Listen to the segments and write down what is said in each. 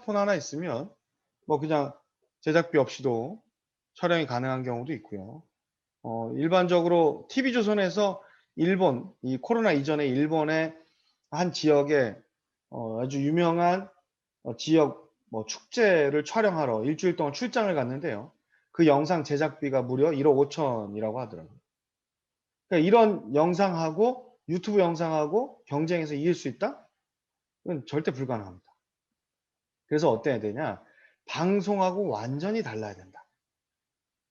스마트폰 하나 있으면 뭐 그냥 제작비 없이도 촬영이 가능한 경우도 있고요. 일반적으로 TV조선에서 일본, 이 코로나 이전에 일본의 한 지역에 아주 유명한 지역 뭐 축제를 촬영하러 일주일 동안 출장을 갔는데요. 그 영상 제작비가 무려 1억 5천이라고 하더라고요. 그러니까 이런 영상하고 유튜브 영상하고 경쟁해서 이길 수 있다? 그건 절대 불가능합니다. 그래서 어때야 되냐? 방송하고 완전히 달라야 된다.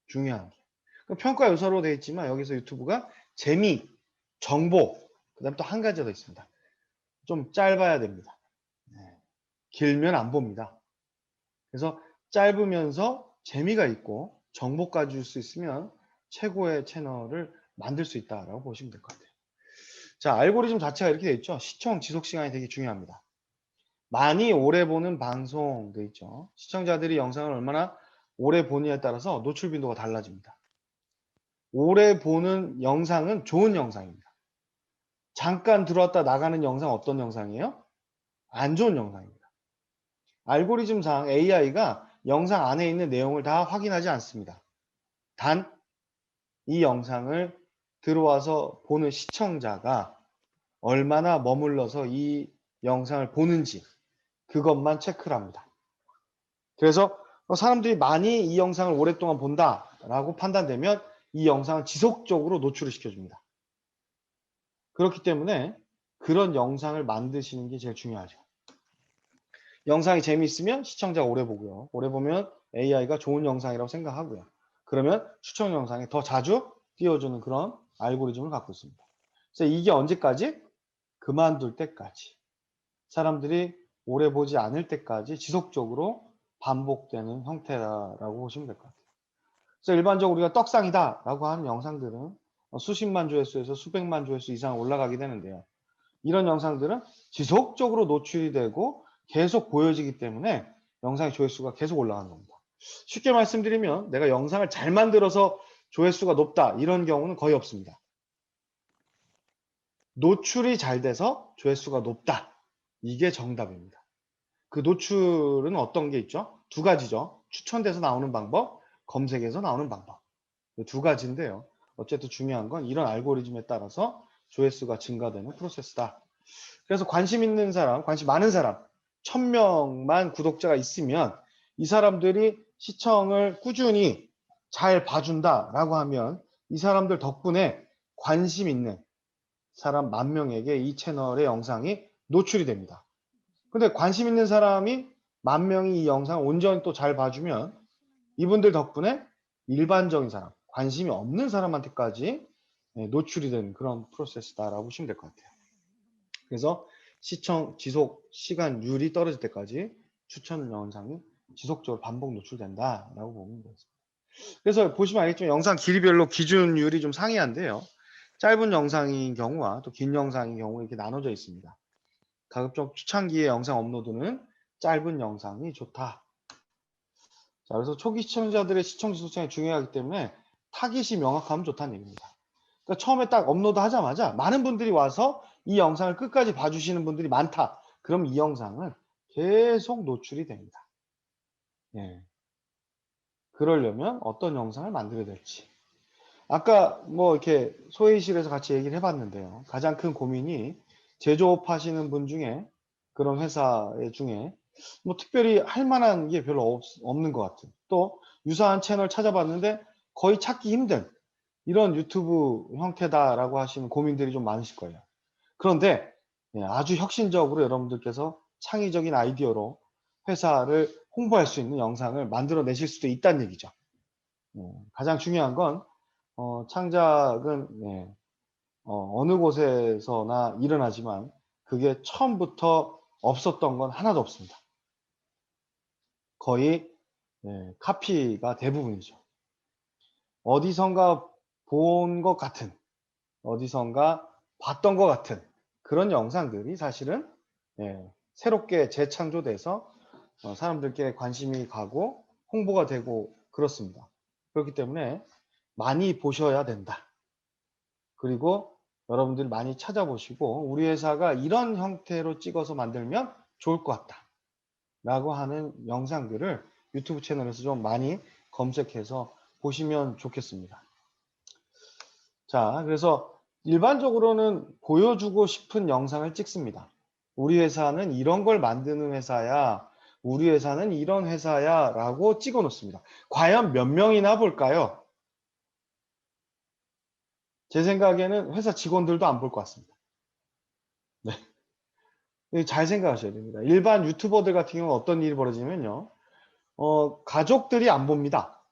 중요한 게. 평가 요소로 되어 있지만 여기서 유튜브가 재미, 정보, 그다음 또 한 가지 더 있습니다. 좀 짧아야 됩니다. 네. 길면 안 봅니다. 그래서 짧으면서 재미가 있고 정보까지 줄 수 있으면 최고의 채널을 만들 수 있다라고 보시면 될 것 같아요. 자, 알고리즘 자체가 이렇게 되어 있죠. 시청 지속 시간이 되게 중요합니다. 많이 오래 보는 방송 돼 있죠. 시청자들이 영상을 얼마나 오래 보느냐에 따라서 노출 빈도가 달라집니다. 오래 보는 영상은 좋은 영상입니다. 잠깐 들어왔다 나가는 영상 어떤 영상이에요? 안 좋은 영상입니다. 알고리즘상 AI가 영상 안에 있는 내용을 다 확인하지 않습니다. 단 이 영상을 들어와서 보는 시청자가 얼마나 머물러서 이 영상을 보는지 그것만 체크를 합니다. 그래서 사람들이 많이 이 영상을 오랫동안 본다라고 판단되면 이 영상을 지속적으로 노출을 시켜줍니다. 그렇기 때문에 그런 영상을 만드시는 게 제일 중요하죠. 영상이 재미있으면 시청자가 오래 보고요. 오래 보면 AI가 좋은 영상이라고 생각하고요. 그러면 추천 영상에 더 자주 띄워주는 그런 알고리즘을 갖고 있습니다. 그래서 이게 언제까지? 그만둘 때까지. 사람들이 오래 보지 않을 때까지 지속적으로 반복되는 형태라고 보시면 될 것 같아요. 그래서 일반적으로 우리가 떡상이다라고 하는 영상들은 수십만 조회수에서 수백만 조회수 이상 올라가게 되는데요. 이런 영상들은 지속적으로 노출이 되고 계속 보여지기 때문에 영상의 조회수가 계속 올라가는 겁니다. 쉽게 말씀드리면 내가 영상을 잘 만들어서 조회수가 높다 이런 경우는 거의 없습니다. 노출이 잘 돼서 조회수가 높다. 이게 정답입니다. 그 노출은 어떤 게 있죠? 두 가지죠. 추천돼서 나오는 방법, 검색에서 나오는 방법. 두 가지인데요. 어쨌든 중요한 건 이런 알고리즘에 따라서 조회수가 증가되는 프로세스다. 그래서 관심 있는 사람, 관심 많은 사람, 1000명만 구독자가 있으면 이 사람들이 시청을 꾸준히 잘 봐준다라고 하면 이 사람들 덕분에 관심 있는 사람 10,000명에게 이 채널의 영상이 노출이 됩니다. 근데 관심 있는 사람이 10,000명이 이 영상을 온전히 또 잘 봐주면 이분들 덕분에 일반적인 사람, 관심이 없는 사람한테까지 노출이 되는 그런 프로세스다라고 보시면 될 것 같아요. 그래서 시청 지속 시간율이 떨어질 때까지 추천 영상이 지속적으로 반복 노출된다라고 보면 되겠습니다. 그래서 보시면 알겠지만 영상 길이별로 기준율이 좀 상이한데요. 짧은 영상인 경우와 또 긴 영상인 경우 이렇게 나눠져 있습니다. 가급적 초창기에 영상 업로드는 짧은 영상이 좋다. 자, 그래서 초기 시청자들의 시청 지속 시간이 중요하기 때문에 타깃이 명확하면 좋다는 얘기입니다. 그러니까 처음에 딱 업로드 하자마자 많은 분들이 와서 이 영상을 끝까지 봐주시는 분들이 많다. 그럼 이 영상은 계속 노출이 됩니다. 예. 그러려면 어떤 영상을 만들어야 될지. 아까 뭐 이렇게 소회의실에서 같이 얘기를 해봤는데요. 가장 큰 고민이 제조업 하시는 분 중에 그런 회사 중에 뭐 특별히 할 만한 게 별로 없는 것 같은. 또 유사한 채널 찾아봤는데 거의 찾기 힘든 이런 유튜브 형태다라고 하시는 고민들이 좀 많으실 거예요. 그런데 아주 혁신적으로 여러분들께서 창의적인 아이디어로 회사를 홍보할 수 있는 영상을 만들어내실 수도 있다는 얘기죠. 가장 중요한 건 창작은 어느 곳에서나 일어나지만 그게 처음부터 없었던 건 하나도 없습니다. 거의 카피가 대부분이죠. 어디선가 본 것 같은, 어디선가 봤던 것 같은 그런 영상들이 사실은 새롭게 재창조돼서 사람들께 관심이 가고 홍보가 되고 그렇습니다. 그렇기 때문에 많이 보셔야 된다. 그리고 여러분들 많이 찾아보시고 우리 회사가 이런 형태로 찍어서 만들면 좋을 것 같다. 라고 하는 영상들을 유튜브 채널에서 좀 많이 검색해서 보시면 좋겠습니다. 자, 그래서 일반적으로는 보여주고 싶은 영상을 찍습니다. 우리 회사는 이런 걸 만드는 회사야. 우리 회사는 이런 회사야. 라고 찍어 놓습니다. 과연 몇 명이나 볼까요? 제 생각에는 회사 직원들도 안 볼 것 같습니다. 네. 잘 생각하셔야 됩니다. 일반 유튜버들 같은 경우는 어떤 일이 벌어지냐면요. 가족들이 안 봅니다.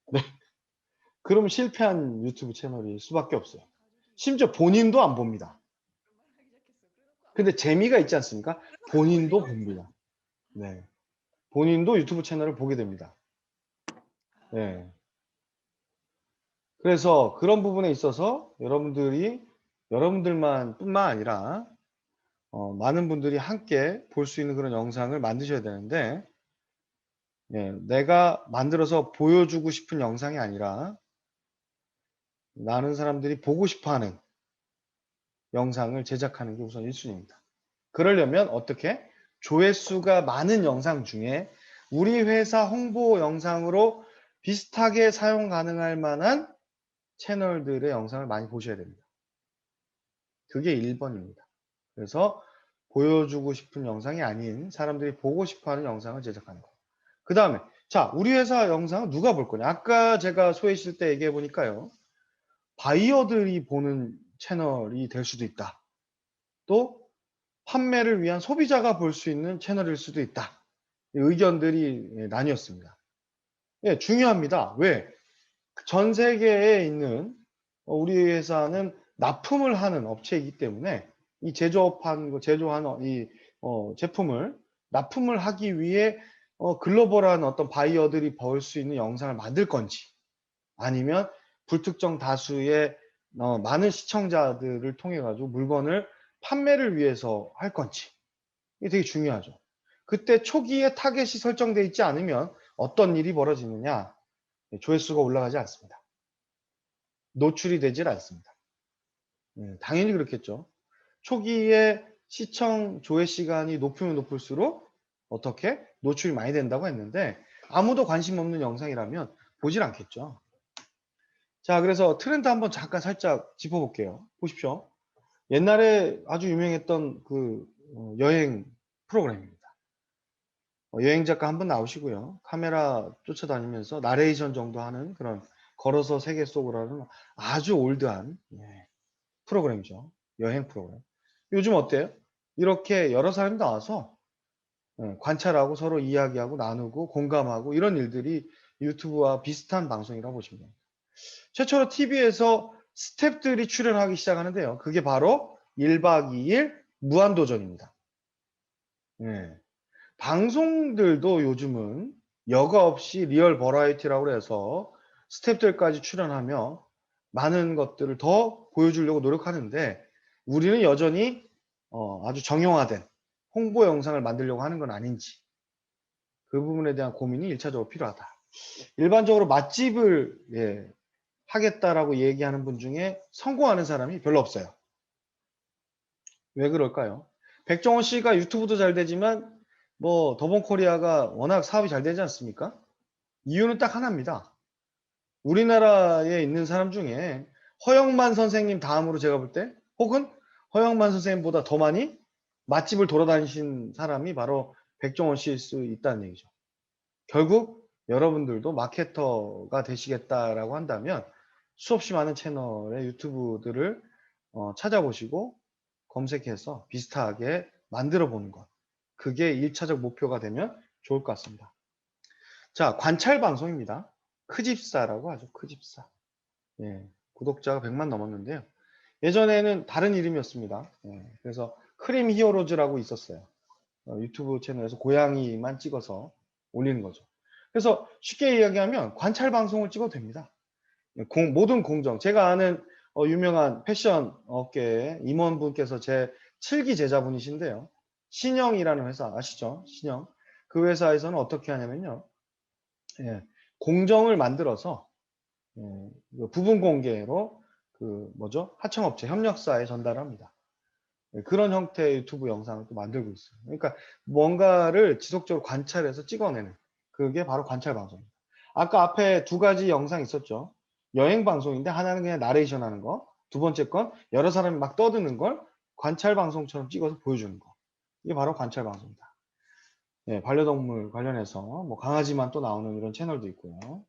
네. 그러면 실패한 유튜브 채널일 수밖에 없어요. 심지어 본인도 안 봅니다. 근데 재미가 있지 않습니까? 본인도 봅니다. 네. 본인도 유튜브 채널을 보게 됩니다. 네. 그래서 그런 부분에 있어서 여러분들만 뿐만 아니라 많은 분들이 함께 볼 수 있는 그런 영상을 만드셔야 되는데, 내가 만들어서 보여주고 싶은 영상이 아니라 많은 사람들이 보고 싶어 하는 영상을 제작하는 게 우선 1순위입니다. 그러려면 어떻게? 조회수가 많은 영상 중에 우리 회사 홍보 영상으로 비슷하게 사용 가능할 만한 채널들의 영상을 많이 보셔야 됩니다. 그게 1번입니다. 그래서 보여주고 싶은 영상이 아닌 사람들이 보고 싶어하는 영상을 제작하는 거. 그 다음에 자, 우리 회사 영상은 누가 볼 거냐? 아까 제가 소개실 때 얘기해 보니까요. 바이어들이 보는 채널이 될 수도 있다. 또 판매를 위한 소비자가 볼 수 있는 채널일 수도 있다. 의견들이 나뉘었습니다. 중요합니다. 왜? 전 세계에 있는 우리 회사는 납품을 하는 업체이기 때문에 이 제조한 이 제품을 납품을 하기 위해 글로벌한 어떤 바이어들이 볼 수 있는 영상을 만들 건지 아니면 불특정 다수의 많은 시청자들을 통해 가지고 물건을 판매를 위해서 할 건지 이게 되게 중요하죠. 그때 초기에 타겟이 설정되어 있지 않으면 어떤 일이 벌어지느냐? 조회수가 올라가지 않습니다. 노출이 되질 않습니다. 당연히 그렇겠죠. 초기에 시청 조회 시간이 높으면 높을수록 어떻게 노출이 많이 된다고 했는데 아무도 관심 없는 영상이라면 보질 않겠죠. 자, 그래서 트렌드 한번 잠깐 살짝 짚어볼게요. 보십시오. 옛날에 아주 유명했던 그 여행 프로그램입니다. 여행 작가 한 분 나오시고요. 카메라 쫓아다니면서 나레이션 정도 하는 그런 걸어서 세계 속으로 하는 아주 올드한 프로그램이죠. 여행 프로그램. 요즘 어때요? 이렇게 여러 사람이 나와서 관찰하고 서로 이야기하고 나누고 공감하고 이런 일들이 유튜브와 비슷한 방송이라고 보시면 됩니다. 최초로 TV에서 스태프들이 출연하기 시작하는데요. 그게 바로 1박 2일 무한도전입니다. 방송들도 요즘은 여과 없이 리얼 버라이티라고 해서 스태프들까지 출연하며 많은 것들을 더 보여주려고 노력하는데 우리는 여전히 아주 정형화된 홍보 영상을 만들려고 하는 건 아닌지 그 부분에 대한 고민이 1차적으로 필요하다. 일반적으로 맛집을 하겠다라고 얘기하는 분 중에 성공하는 사람이 별로 없어요. 왜 그럴까요? 백종원 씨가 유튜브도 잘 되지만 뭐 더본코리아가 워낙 사업이 잘 되지 않습니까? 이유는 딱 하나입니다. 우리나라에 있는 사람 중에 허영만 선생님 다음으로 제가 볼 때 혹은 허영만 선생님보다 더 많이 맛집을 돌아다니신 사람이 바로 백종원 씨일 수 있다는 얘기죠. 결국 여러분들도 마케터가 되시겠다라고 한다면 수없이 많은 채널의 유튜브들을 찾아보시고 검색해서 비슷하게 만들어 보는 것. 그게 1차적 목표가 되면 좋을 것 같습니다. 자, 관찰 방송입니다. 크집사라고 하죠. 크집사. 구독자가 100만 넘었는데요. 예전에는 다른 이름이었습니다. 그래서 크림 히어로즈라고 있었어요. 유튜브 채널에서 고양이만 찍어서 올리는 거죠. 그래서 쉽게 이야기하면 관찰 방송을 찍어도 됩니다. 모든 공정. 제가 아는 유명한 패션 업계의 임원분께서 제 7기 제자분이신데요. 신영이라는 회사 아시죠? 신영. 그 회사에서는 어떻게 하냐면요. 공정을 만들어서 부분 공개로 하청업체 협력사에 전달합니다. 그런 형태의 유튜브 영상을 또 만들고 있어요. 그러니까 뭔가를 지속적으로 관찰해서 찍어내는 그게 바로 관찰 방송입니다. 아까 앞에 두 가지 영상 있었죠. 여행 방송인데 하나는 그냥 나레이션 하는 거, 두 번째 건 여러 사람이 막 떠드는 걸 관찰 방송처럼 찍어서 보여주는 거. 이게 바로 관찰 방송이다. 네, 반려동물 관련해서 뭐 강아지만 또 나오는 이런 채널도 있고요.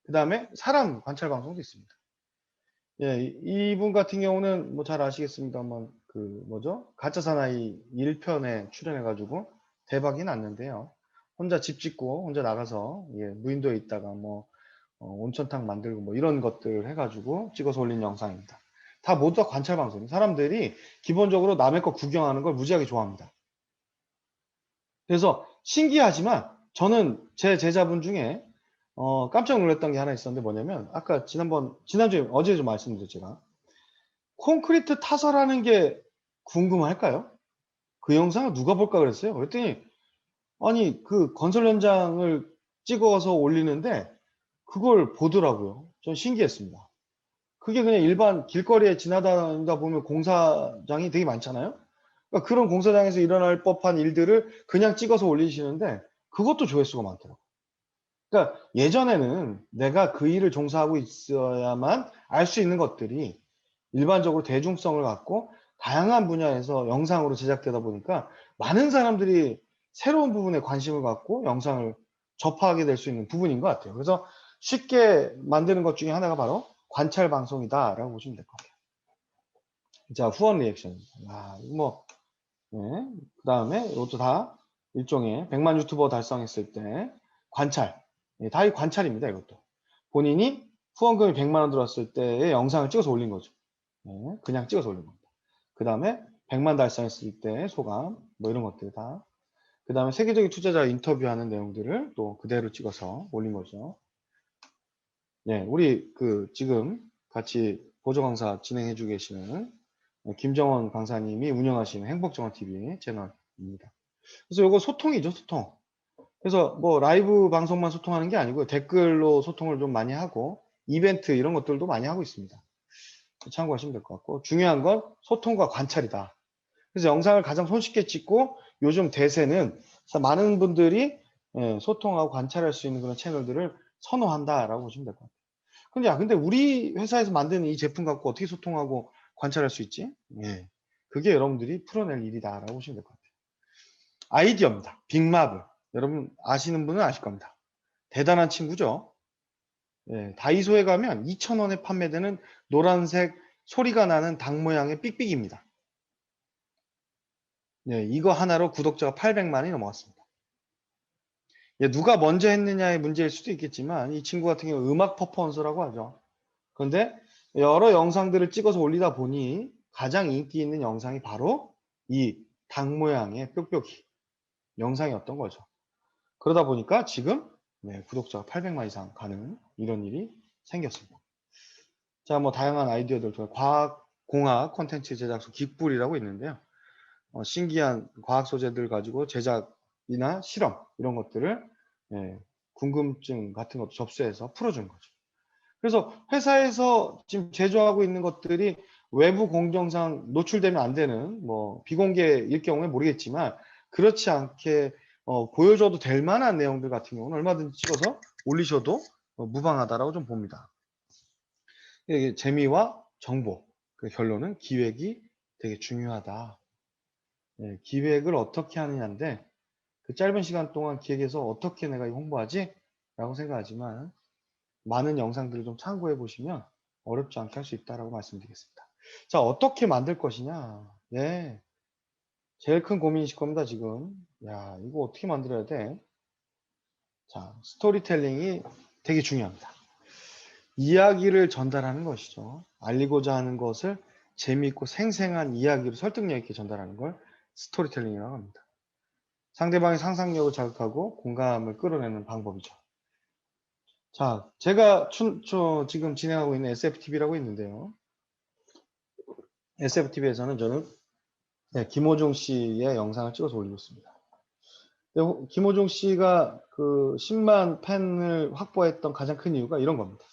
그 다음에 사람 관찰 방송도 있습니다. 예, 이분 같은 경우는 뭐 잘 아시겠습니다만 그 뭐죠? 가짜 사나이 1편에 출연해가지고 대박이 났는데요. 혼자 집 짓고 혼자 나가서 예, 무인도에 있다가 뭐 온천탕 만들고 뭐 이런 것들 해가지고 찍어서 올린 영상입니다. 다 모두 다 관찰 방송. 사람들이 기본적으로 남의 거 구경하는 걸 무지하게 좋아합니다. 그래서 신기하지만 저는 제 제자분 중에 깜짝 놀랐던 게 하나 있었는데 뭐냐면 아까 지난주에 어제 좀 말씀드렸죠 제가 콘크리트 타설하는 게 궁금할까요? 그 영상을 누가 볼까 그랬어요. 그랬더니 아니 그 건설 현장을 찍어서 올리는데 그걸 보더라고요. 전 신기했습니다. 그게 그냥 일반 길거리에 지나다니다 보면 공사장이 되게 많잖아요. 그러니까 그런 공사장에서 일어날 법한 일들을 그냥 찍어서 올리시는데 그것도 조회수가 많더라고요. 그러니까 예전에는 내가 그 일을 종사하고 있어야만 알 수 있는 것들이 일반적으로 대중성을 갖고 다양한 분야에서 영상으로 제작되다 보니까 많은 사람들이 새로운 부분에 관심을 갖고 영상을 접하게 될 수 있는 부분인 것 같아요. 그래서 쉽게 만드는 것 중에 하나가 바로 관찰 방송이다라고 보시면 될 것 같아요. 자, 후원 리액션. 아, 이거 뭐, 네. 그 다음에 이것도 다 일종의 100만 유튜버 달성했을 때 관찰. 예, 다 이 관찰입니다, 이것도. 본인이 후원금이 100만 원 들었을 때의 영상을 찍어서 올린 거죠. 네, 그냥 찍어서 올린 겁니다. 그 다음에 100만 달성했을 때 소감, 뭐 이런 것들 다. 그 다음에 세계적인 투자자 인터뷰하는 내용들을 또 그대로 찍어서 올린 거죠. 네, 우리 그 지금 같이 보조 강사 진행해주고 계시는 김정원 강사님이 운영하시는 행복정원TV 채널입니다. 그래서 이거 소통이죠, 소통. 그래서 뭐 라이브 방송만 소통하는 게 아니고 댓글로 소통을 좀 많이 하고 이벤트 이런 것들도 많이 하고 있습니다. 참고하시면 될 것 같고 중요한 건 소통과 관찰이다. 그래서 영상을 가장 손쉽게 찍고 요즘 대세는 많은 분들이 소통하고 관찰할 수 있는 그런 채널들을 선호한다라고 보시면 될 것 같아요. 근데 근데 우리 회사에서 만든 이 제품 갖고 어떻게 소통하고 관찰할 수 있지? 예. 그게 여러분들이 풀어낼 일이다라고 보시면 될 것 같아요. 아이디어입니다. 빅마블. 여러분 아시는 분은 아실 겁니다. 대단한 친구죠. 예, 다이소에 가면 2,000원에 판매되는 노란색 소리가 나는 닭 모양의 삑삑입니다. 예, 이거 하나로 구독자가 800만이 넘어갔습니다. 예, 누가 먼저 했느냐의 문제일 수도 있겠지만 이 친구 같은 경우 음악 퍼포먼스라고 하죠. 그런데 여러 영상들을 찍어서 올리다 보니 가장 인기 있는 영상이 바로 이 닭 모양의 뾱뾱이 영상이었던 거죠. 그러다 보니까 지금 구독자가 800만 이상 가는 이런 일이 생겼습니다. 자, 뭐 다양한 아이디어들 중에 과학, 공학 콘텐츠 제작소 긱불이라고 있는데요. 신기한 과학 소재들 가지고 제작이나 실험 이런 것들을 궁금증 같은 것도 접수해서 풀어주는 거죠. 그래서 회사에서 지금 제조하고 있는 것들이 외부 공정상 노출되면 안 되는 뭐 비공개일 경우에 모르겠지만 그렇지 않게 보여줘도 될 만한 내용들 같은 경우는 얼마든지 찍어서 올리셔도 무방하다라고 좀 봅니다. 이게 재미와 정보, 그 결론은 기획이 되게 중요하다. 기획을 어떻게 하느냐인데 그 짧은 시간 동안 기획해서 어떻게 내가 홍보하지? 라고 생각하지만 많은 영상들을 좀 참고해 보시면 어렵지 않게 할 수 있다라고 말씀드리겠습니다. 자, 어떻게 만들 것이냐? 네. 제일 큰 고민이실 겁니다, 지금. 야, 이거 어떻게 만들어야 돼? 자, 스토리텔링이 되게 중요합니다. 이야기를 전달하는 것이죠. 알리고자 하는 것을 재미있고 생생한 이야기로 설득력 있게 전달하는 걸 스토리텔링이라고 합니다. 상대방의 상상력을 자극하고 공감을 끌어내는 방법이죠. 자, 제가 지금 진행하고 있는 SFTV라고 있는데요. SFTV에서는 저는 김호중 씨의 영상을 찍어서 올리고 있습니다. 김호중 씨가 그 10만 팬을 확보했던 가장 큰 이유가 이런 겁니다.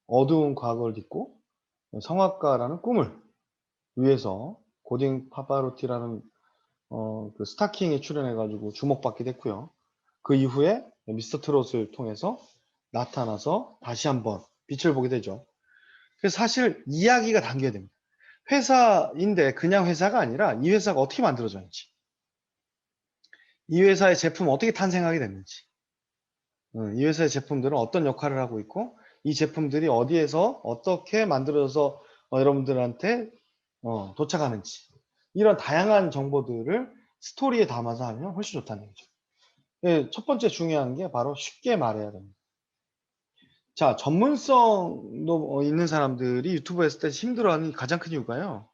어두운 과거를 딛고 성악가라는 꿈을 위해서 고딩 파바로티라는 그 스타킹에 출연해가지고 주목받기도 했고요. 그 이후에 미스터 트롯을 통해서 나타나서 다시 한번 빛을 보게 되죠. 그래서 사실 이야기가 담겨야 됩니다. 회사인데 그냥 회사가 아니라 이 회사가 어떻게 만들어졌는지, 이 회사의 제품은 어떻게 탄생하게 됐는지, 이 회사의 제품들은 어떤 역할을 하고 있고, 이 제품들이 어디에서 어떻게 만들어져서 여러분들한테 도착하는지, 이런 다양한 정보들을 스토리에 담아서 하면 훨씬 좋다는 얘기죠. 예, 첫 번째 중요한 게 바로 쉽게 말해야 됩니다. 자, 전문성도 있는 사람들이 유튜브 했을 때 힘들어하는 가장 큰 이유가요.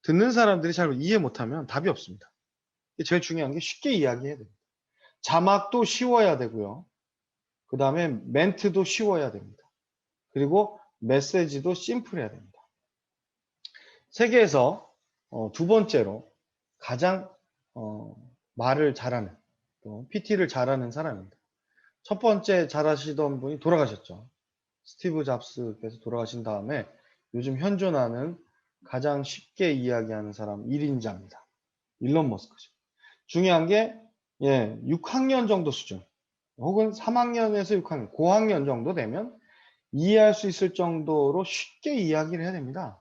듣는 사람들이 잘 이해 못하면 답이 없습니다. 제일 중요한 게 쉽게 이야기해야 됩니다. 자막도 쉬워야 되고요. 그 다음에 멘트도 쉬워야 됩니다. 그리고 메시지도 심플해야 됩니다. 세계에서 두 번째로 가장 말을 잘하는, PT를 잘하는 사람입니다. 첫 번째 잘하시던 분이 돌아가셨죠. 스티브 잡스께서 돌아가신 다음에 요즘 현존하는 가장 쉽게 이야기하는 사람 1인자입니다. 일론 머스크죠. 중요한 게 6학년 정도 수준 혹은 3학년에서 6학년, 고학년 정도 되면 이해할 수 있을 정도로 쉽게 이야기를 해야 됩니다.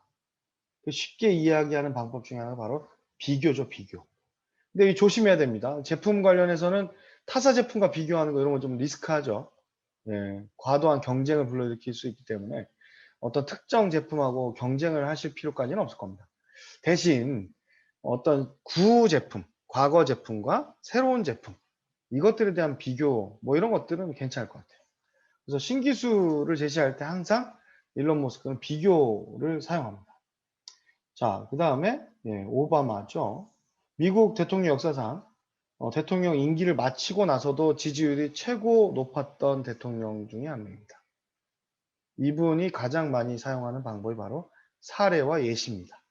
그 쉽게 이야기하는 방법 중에 하나가 바로 비교죠, 비교. 근데 조심해야 됩니다. 제품 관련해서는 타사 제품과 비교하는 거 이런 건 좀 리스크하죠. 과도한 경쟁을 불러일으킬 수 있기 때문에 어떤 특정 제품하고 경쟁을 하실 필요까지는 없을 겁니다. 대신 어떤 구 제품, 과거 제품과 새로운 제품 이것들에 대한 비교 뭐 이런 것들은 괜찮을 것 같아요. 그래서 신기술을 제시할 때 항상 일론 머스크는 비교를 사용합니다. 자, 그 다음에 오바마죠. 미국 대통령 역사상 대통령 임기를 마치고 나서도 지지율이 최고 높았던 대통령 중에 한 명입니다. 이분이 가장 많이 사용하는 방법이 바로 사례와 예시입니다.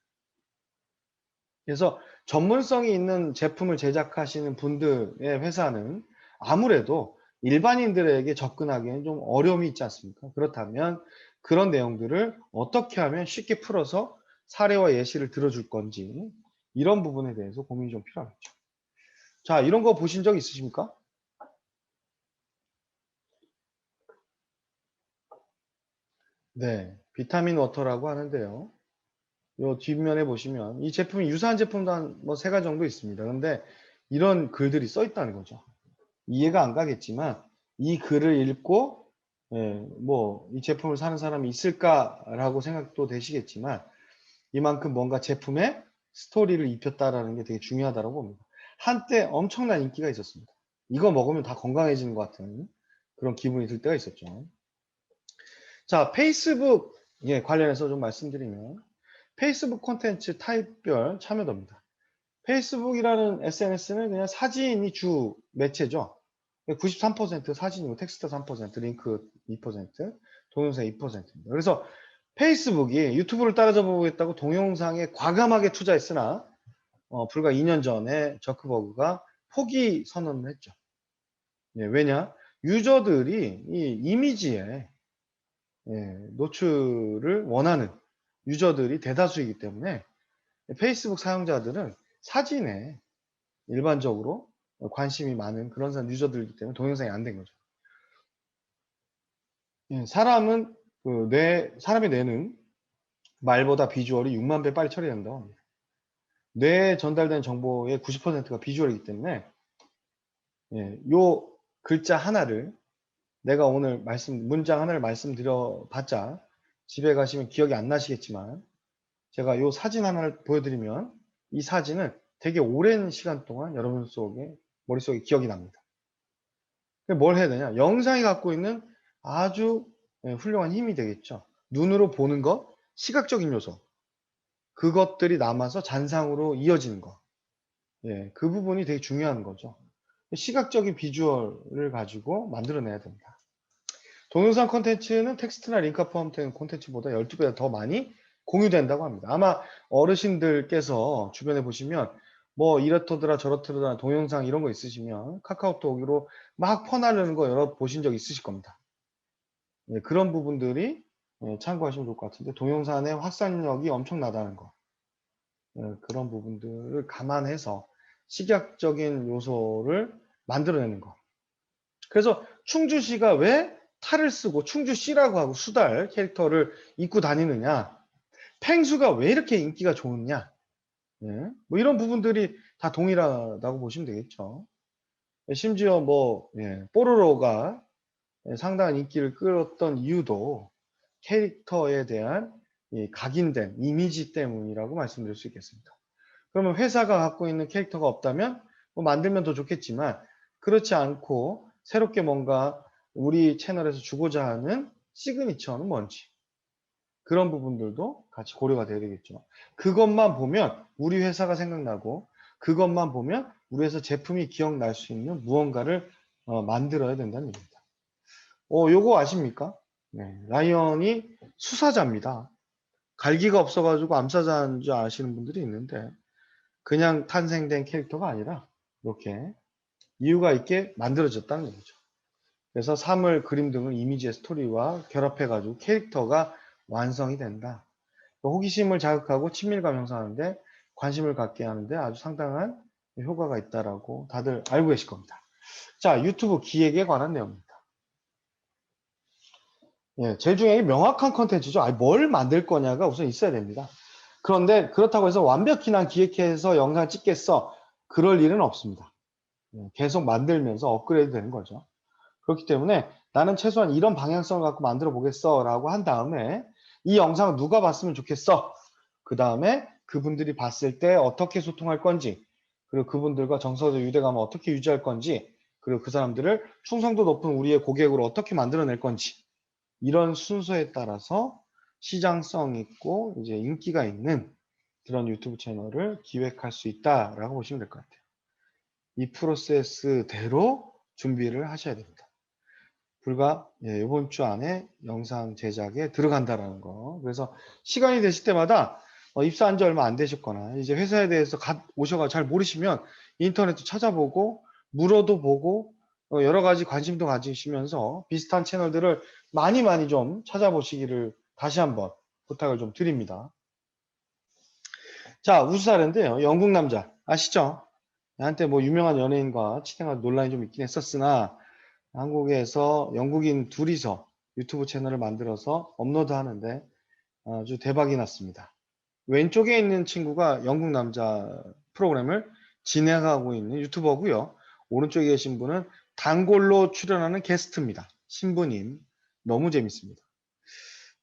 그래서 전문성이 있는 제품을 제작하시는 분들의 회사는 아무래도 일반인들에게 접근하기에는 좀 어려움이 있지 않습니까? 그렇다면 그런 내용들을 어떻게 하면 쉽게 풀어서 사례와 예시를 들어줄 건지 이런 부분에 대해서 고민이 좀 필요하겠죠. 자, 이런 거 보신 적 있으십니까? 네, 비타민 워터라고 하는데요. 요 뒷면에 보시면 이 제품이 유사한 제품도 한 뭐 3가지 정도 있습니다. 그런데 이런 글들이 써 있다는 거죠. 이해가 안 가겠지만 이 글을 읽고 뭐 이 제품을 사는 사람이 있을까라고 생각도 되시겠지만 이만큼 뭔가 제품에 스토리를 입혔다라는 게 되게 중요하다고 봅니다. 한때 엄청난 인기가 있었습니다. 이거 먹으면 다 건강해지는 것 같은 그런 기분이 들 때가 있었죠. 자, 페이스북 관련해서 좀 말씀드리면 페이스북 콘텐츠 타입별 참여도입니다. 페이스북이라는 SNS는 그냥 사진이 주 매체죠. 93% 사진이고 텍스트 3%, 링크 2%, 동영상 2%입니다. 그래서 페이스북이 유튜브를 따라잡아보겠다고 동영상에 과감하게 투자했으나 불과 2년 전에 저크버그가 포기 선언을 했죠. 왜냐? 유저들이 이 이미지에 노출을 원하는 유저들이 대다수이기 때문에 페이스북 사용자들은 사진에 일반적으로 관심이 많은 그런 유저들이기 때문에 동영상이 안 된 거죠. 사람은 사람의 뇌는 말보다 비주얼이 6만 배 빨리 처리된다고 합니다. 뇌에 전달된 정보의 90%가 비주얼이기 때문에 요 글자 하나를 내가 오늘 문장 하나를 말씀드려 봤자 집에 가시면 기억이 안 나시겠지만 제가 요 사진 하나를 보여드리면 이 사진은 되게 오랜 시간 동안 여러분 머릿속에 기억이 납니다. 뭘 해야 되냐? 영상이 갖고 있는 아주 훌륭한 힘이 되겠죠. 눈으로 보는 것, 시각적인 요소. 그것들이 남아서 잔상으로 이어지는 거. 그 부분이 되게 중요한 거죠. 시각적인 비주얼을 가지고 만들어내야 됩니다. 동영상 콘텐츠는 텍스트나 링크가 포함된 콘텐츠보다 12배 더 많이 공유된다고 합니다. 아마 어르신들께서 주변에 보시면 뭐 이렇더라 저렇더라 동영상 이런 거 있으시면 카카오톡으로 막 퍼나르는 거 여러 보신 적 있으실 겁니다. 그런 부분들이 참고하시면 좋을 것 같은데 동영상의 확산력이 엄청나다는 거. 그런 부분들을 감안해서 식약적인 요소를 만들어내는 거. 그래서 충주시가 왜 탈을 쓰고 충주씨라고 하고 수달 캐릭터를 입고 다니느냐, 펭수가 왜 이렇게 인기가 좋느냐, 뭐 이런 부분들이 다 동일하다고 보시면 되겠죠. 심지어 뭐 뽀로로가 상당한 인기를 끌었던 이유도 캐릭터에 대한 이 각인된 이미지 때문이라고 말씀드릴 수 있겠습니다. 그러면 회사가 갖고 있는 캐릭터가 없다면 뭐 만들면 더 좋겠지만 그렇지 않고 새롭게 뭔가 우리 채널에서 주고자 하는 시그니처는 뭔지 그런 부분들도 같이 고려가 돼야 되겠죠. 그것만 보면 우리 회사가 생각나고 그것만 보면 우리 회사 제품이 기억날 수 있는 무언가를 만들어야 된다는 얘기입니다. 요거 아십니까? 네, 라이언이 수사자입니다. 갈기가 없어가지고 암사자인 줄 아시는 분들이 있는데 그냥 탄생된 캐릭터가 아니라 이렇게 이유가 있게 만들어졌다는 얘기죠. 그래서 사물, 그림 등을 이미지의 스토리와 결합해가지고 캐릭터가 완성이 된다. 호기심을 자극하고 친밀감 형성하는데 관심을 갖게 하는데 아주 상당한 효과가 있다라고 다들 알고 계실 겁니다. 자, 유튜브 기획에 관한 내용입니다. 제일 중요한 게 명확한 컨텐츠죠. 뭘 만들 거냐가 우선 있어야 됩니다. 그런데 그렇다고 해서 완벽히 난 기획해서 영상 찍겠어. 그럴 일은 없습니다. 계속 만들면서 업그레이드 되는 거죠. 그렇기 때문에 나는 최소한 이런 방향성을 갖고 만들어 보겠어 라고 한 다음에 이 영상을 누가 봤으면 좋겠어. 그 다음에 그분들이 봤을 때 어떻게 소통할 건지, 그리고 그분들과 정서적 유대감을 어떻게 유지할 건지, 그리고 그 사람들을 충성도 높은 우리의 고객으로 어떻게 만들어낼 건지, 이런 순서에 따라서 시장성 있고 이제 인기가 있는 그런 유튜브 채널을 기획할 수 있다라고 보시면 될 것 같아요. 이 프로세스대로 준비를 하셔야 됩니다. 불과 이번 주 안에 영상 제작에 들어간다라는 거. 그래서 시간이 되실 때마다 입사한 지 얼마 안 되셨거나 이제 회사에 대해서 오셔가 잘 모르시면 인터넷도 찾아보고 물어도 보고 여러 가지 관심도 가지시면서 비슷한 채널들을 많이 좀 찾아보시기를 다시 한번 부탁을 좀 드립니다. 자, 우수사례인데요. 영국 남자 아시죠? 한때 뭐 유명한 연예인과 치팅한 논란이 좀 있긴 했었으나 한국에서 영국인 둘이서 유튜브 채널을 만들어서 업로드 하는데 아주 대박이 났습니다. 왼쪽에 있는 친구가 영국 남자 프로그램을 진행하고 있는 유튜버고요. 오른쪽에 계신 분은 단골로 출연하는 게스트입니다. 신부님. 너무 재밌습니다.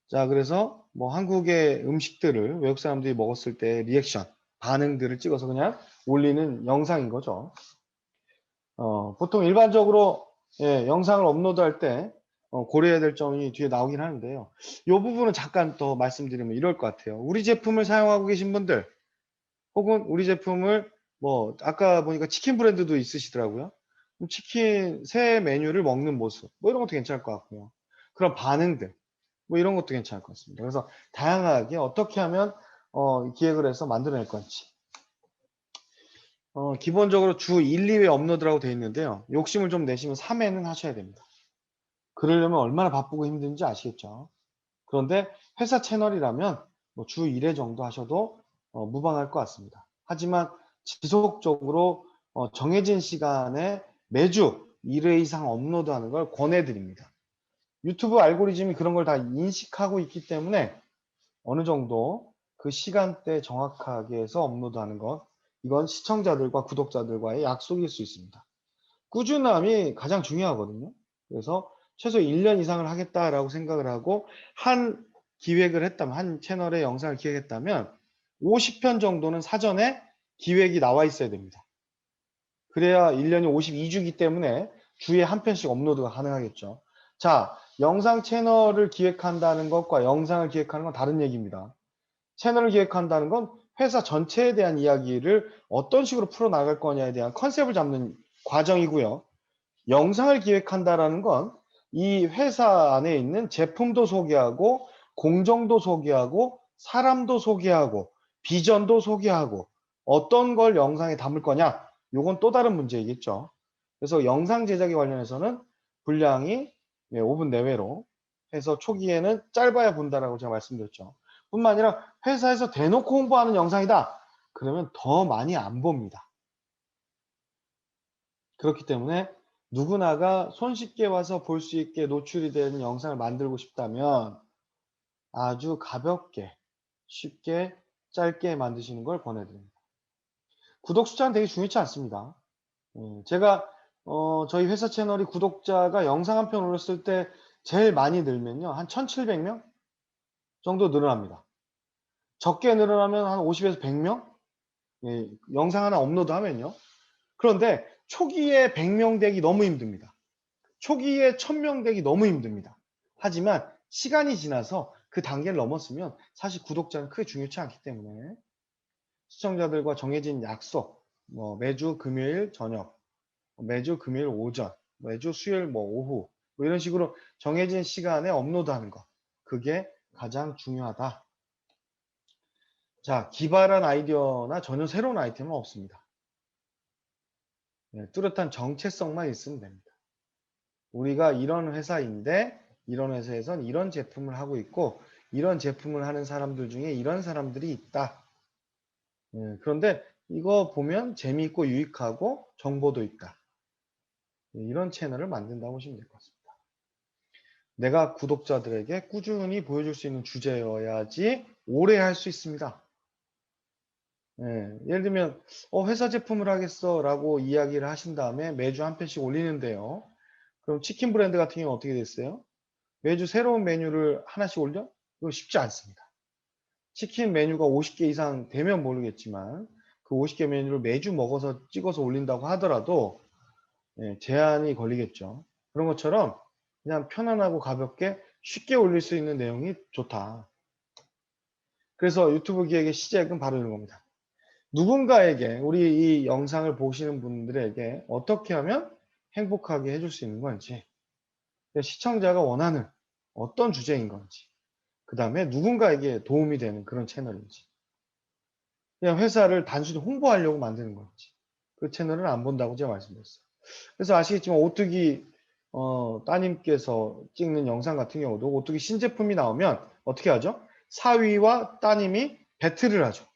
자, 그래서 뭐 한국의 음식들을 외국 사람들이 먹었을 때 리액션, 반응들을 찍어서 그냥 올리는 영상인 거죠. 보통 일반적으로 영상을 업로드할 때 고려해야 될 점이 뒤에 나오긴 하는데요. 이 부분은 잠깐 더 말씀드리면 이럴 것 같아요. 우리 제품을 사용하고 계신 분들 혹은 우리 제품을 뭐 아까 보니까 치킨 브랜드도 있으시더라고요. 치킨 새 메뉴를 먹는 모습 뭐 이런 것도 괜찮을 것 같고요. 그런 반응들 뭐 이런 것도 괜찮을 것 같습니다. 그래서 다양하게 어떻게 하면 기획을 해서 만들어낼 건지 기본적으로 주 1, 2회 업로드라고 되어 있는데요. 욕심을 좀 내시면 3회는 하셔야 됩니다. 그러려면 얼마나 바쁘고 힘든지 아시겠죠? 그런데 회사 채널이라면 뭐주 1회 정도 하셔도 무방할 것 같습니다. 하지만 지속적으로 정해진 시간에 매주 1회 이상 업로드하는 걸 권해드립니다. 유튜브 알고리즘이 그런 걸 다 인식하고 있기 때문에 어느 정도 그 시간대 정확하게 해서 업로드하는 것 이건 시청자들과 구독자들과의 약속일 수 있습니다. 꾸준함이 가장 중요하거든요. 그래서 최소 1년 이상을 하겠다라고 생각을 하고 한 기획을 했다면 한 채널의 영상을 기획했다면 50편 정도는 사전에 기획이 나와 있어야 됩니다. 그래야 1년이 52주이기 때문에 주에 한 편씩 업로드가 가능하겠죠. 자, 영상 채널을 기획한다는 것과 영상을 기획하는 건 다른 얘기입니다. 채널을 기획한다는 건 회사 전체에 대한 이야기를 어떤 식으로 풀어나갈 거냐에 대한 컨셉을 잡는 과정이고요. 영상을 기획한다라는 건 이 회사 안에 있는 제품도 소개하고 공정도 소개하고 사람도 소개하고 비전도 소개하고 어떤 걸 영상에 담을 거냐 요건 또 다른 문제이겠죠. 그래서 영상 제작에 관련해서는 분량이 5분 내외로 해서 초기에는 짧아야 본다라고 제가 말씀드렸죠. 뿐만 아니라 회사에서 대놓고 홍보하는 영상이다. 그러면 더 많이 안 봅니다. 그렇기 때문에 누구나가 손쉽게 와서 볼 수 있게 노출이 되는 영상을 만들고 싶다면 아주 가볍게 쉽게 짧게 만드시는 걸 권해드립니다. 구독 숫자는 되게 중요치 않습니다. 제가 저희 회사 채널이 구독자가 영상 한 편 올렸을 때 제일 많이 늘면요. 한 1,700명 정도 늘어납니다. 적게 늘어나면 한 50에서 100명? 예, 영상 하나 업로드하면요. 그런데 초기에 100명 되기 너무 힘듭니다. 초기에 1000명 되기 너무 힘듭니다. 하지만 시간이 지나서 그 단계를 넘었으면 사실 구독자는 크게 중요치 않기 때문에 시청자들과 정해진 약속, 뭐 매주 금요일 저녁, 매주 금요일 오전, 매주 수요일 뭐 오후, 뭐 이런 식으로 정해진 시간에 업로드하는 것. 그게 가장 중요하다. 자, 기발한 아이디어나 전혀 새로운 아이템은 없습니다. 뚜렷한 정체성만 있으면 됩니다. 우리가 이런 회사인데 이런 회사에선 이런 제품을 하고 있고 이런 제품을 하는 사람들 중에 이런 사람들이 있다. 그런데 이거 보면 재미있고 유익하고 정보도 있다. 이런 채널을 만든다고 보시면 될 것 같습니다. 내가 구독자들에게 꾸준히 보여줄 수 있는 주제여야지 오래 할 수 있습니다. 예를 들면 회사 제품을 하겠어 라고 이야기를 하신 다음에 매주 한 편씩 올리는데요. 그럼 치킨 브랜드 같은 경우는 어떻게 됐어요? 매주 새로운 메뉴를 하나씩 올려? 이거 쉽지 않습니다. 치킨 메뉴가 50개 이상 되면 모르겠지만 그 50개 메뉴를 매주 먹어서 찍어서 올린다고 하더라도 제한이 걸리겠죠. 그런 것처럼 그냥 편안하고 가볍게 쉽게 올릴 수 있는 내용이 좋다. 그래서 유튜브 기획의 시작은 바로 이런 겁니다. 누군가에게 우리 이 영상을 보시는 분들에게 어떻게 하면 행복하게 해줄 수 있는 건지, 시청자가 원하는 어떤 주제인 건지, 그 다음에 누군가에게 도움이 되는 그런 채널인지, 그냥 회사를 단순히 홍보하려고 만드는 건지, 그 채널을 안 본다고 제가 말씀드렸어요. 그래서 아시겠지만 오뚜기 따님께서 찍는 영상 같은 경우도 오뚜기 신제품이 나오면 어떻게 하죠? 사위와 따님이 배틀을 하죠.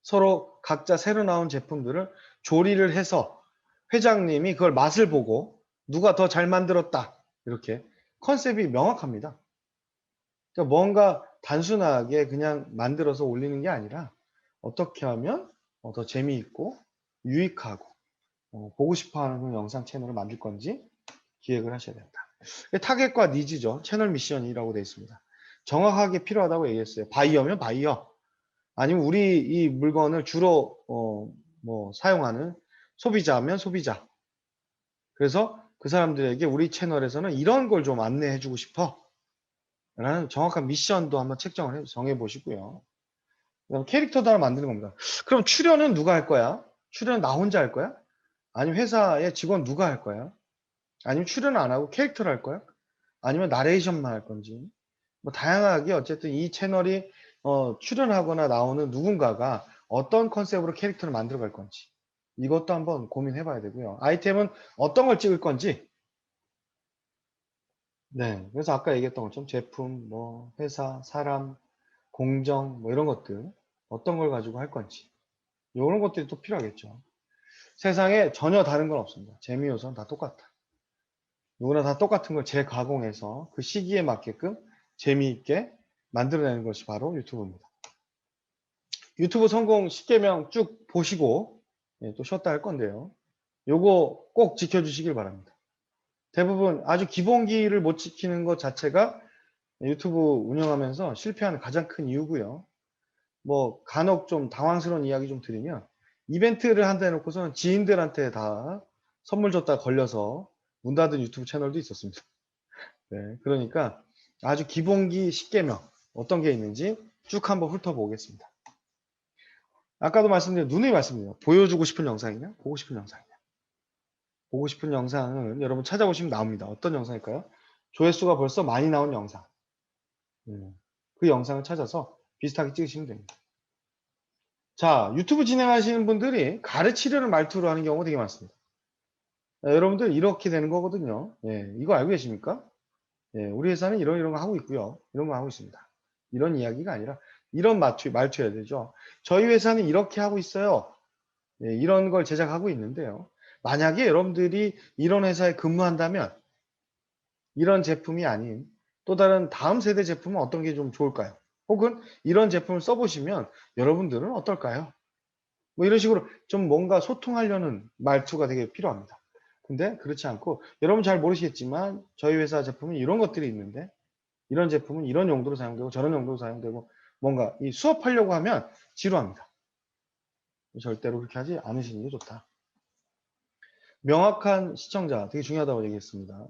서로 각자 새로 나온 제품들을 조리를 해서 회장님이 그걸 맛을 보고 누가 더 잘 만들었다. 이렇게 컨셉이 명확합니다. 그러니까 뭔가 단순하게 그냥 만들어서 올리는 게 아니라 어떻게 하면 더 재미있고 유익하고 보고 싶어하는 그런 영상 채널을 만들 건지 기획을 하셔야 된다. 타겟과 니즈죠. 채널 미션이라고 되어 있습니다. 정확하게 필요하다고 얘기했어요. 바이어면 바이어. 아니면 우리 이 물건을 주로 뭐 사용하는 소비자면 소비자. 그래서 그 사람들에게 우리 채널에서는 이런 걸 좀 안내해 주고 싶어 라는 정확한 미션도 한번 책정을 정해 보시고요. 그다음 캐릭터도 하나 만드는 겁니다. 그럼 출연은 누가 할 거야? 출연은 나 혼자 할 거야? 아니면 회사의 직원 누가 할 거야? 아니면 출연을 안 하고 캐릭터를 할 거야? 아니면 나레이션만 할 건지. 뭐 다양하게 어쨌든 이 채널이 출연하거나 나오는 누군가가 어떤 컨셉으로 캐릭터를 만들어 갈 건지 이것도 한번 고민해 봐야 되고요. 아이템은 어떤 걸 찍을 건지. 네. 그래서 아까 얘기했던 것처럼 제품, 뭐 회사, 사람, 공정 뭐 이런 것들 어떤 걸 가지고 할 건지 이런 것들이 또 필요하겠죠. 세상에 전혀 다른 건 없습니다. 재미 요소는 다 똑같다. 누구나 다 똑같은 걸 재가공해서 그 시기에 맞게끔 재미있게 만들어내는 것이 바로 유튜브입니다. 유튜브 성공 10개명 쭉 보시고 또 쉬었다 할 건데요. 요거 꼭 지켜주시길 바랍니다. 대부분 아주 기본기를 못 지키는 것 자체가 유튜브 운영하면서 실패하는 가장 큰 이유고요. 뭐 간혹 좀 당황스러운 이야기 좀 드리면 이벤트를 한다 해놓고서는 지인들한테 다 선물 줬다 걸려서 문 닫은 유튜브 채널도 있었습니다. 네, 그러니까 아주 기본기 10개명 어떤 게 있는지 쭉 한번 훑어보겠습니다. 아까도 말씀드린 누누이 말씀드려요. 보여주고 싶은 영상이냐? 보고 싶은 영상이냐? 보고 싶은 영상은 여러분 찾아보시면 나옵니다. 어떤 영상일까요? 조회수가 벌써 많이 나온 영상. 그 영상을 찾아서 비슷하게 찍으시면 됩니다. 자, 유튜브 진행하시는 분들이 가르치려는 말투로 하는 경우가 되게 많습니다. 여러분들 이렇게 되는 거거든요. 이거 알고 계십니까? 우리 회사는 이런 거 하고 있고요. 이런 거 하고 있습니다. 이런 이야기가 아니라 이런 말투여야 되죠. 저희 회사는 이렇게 하고 있어요. 예, 이런 걸 제작하고 있는데요. 만약에 여러분들이 이런 회사에 근무한다면 이런 제품이 아닌 또 다른 다음 세대 제품은 어떤 게 좀 좋을까요? 혹은 이런 제품을 써보시면 여러분들은 어떨까요? 뭐 이런 식으로 좀 뭔가 소통하려는 말투가 되게 필요합니다. 근데 그렇지 않고 여러분 잘 모르시겠지만 저희 회사 제품은 이런 것들이 있는데 이런 제품은 이런 용도로 사용되고 저런 용도로 사용되고 뭔가 이 수업하려고 하면 지루합니다. 절대로 그렇게 하지 않으시는 게 좋다. 명확한 시청자 되게 중요하다고 얘기했습니다.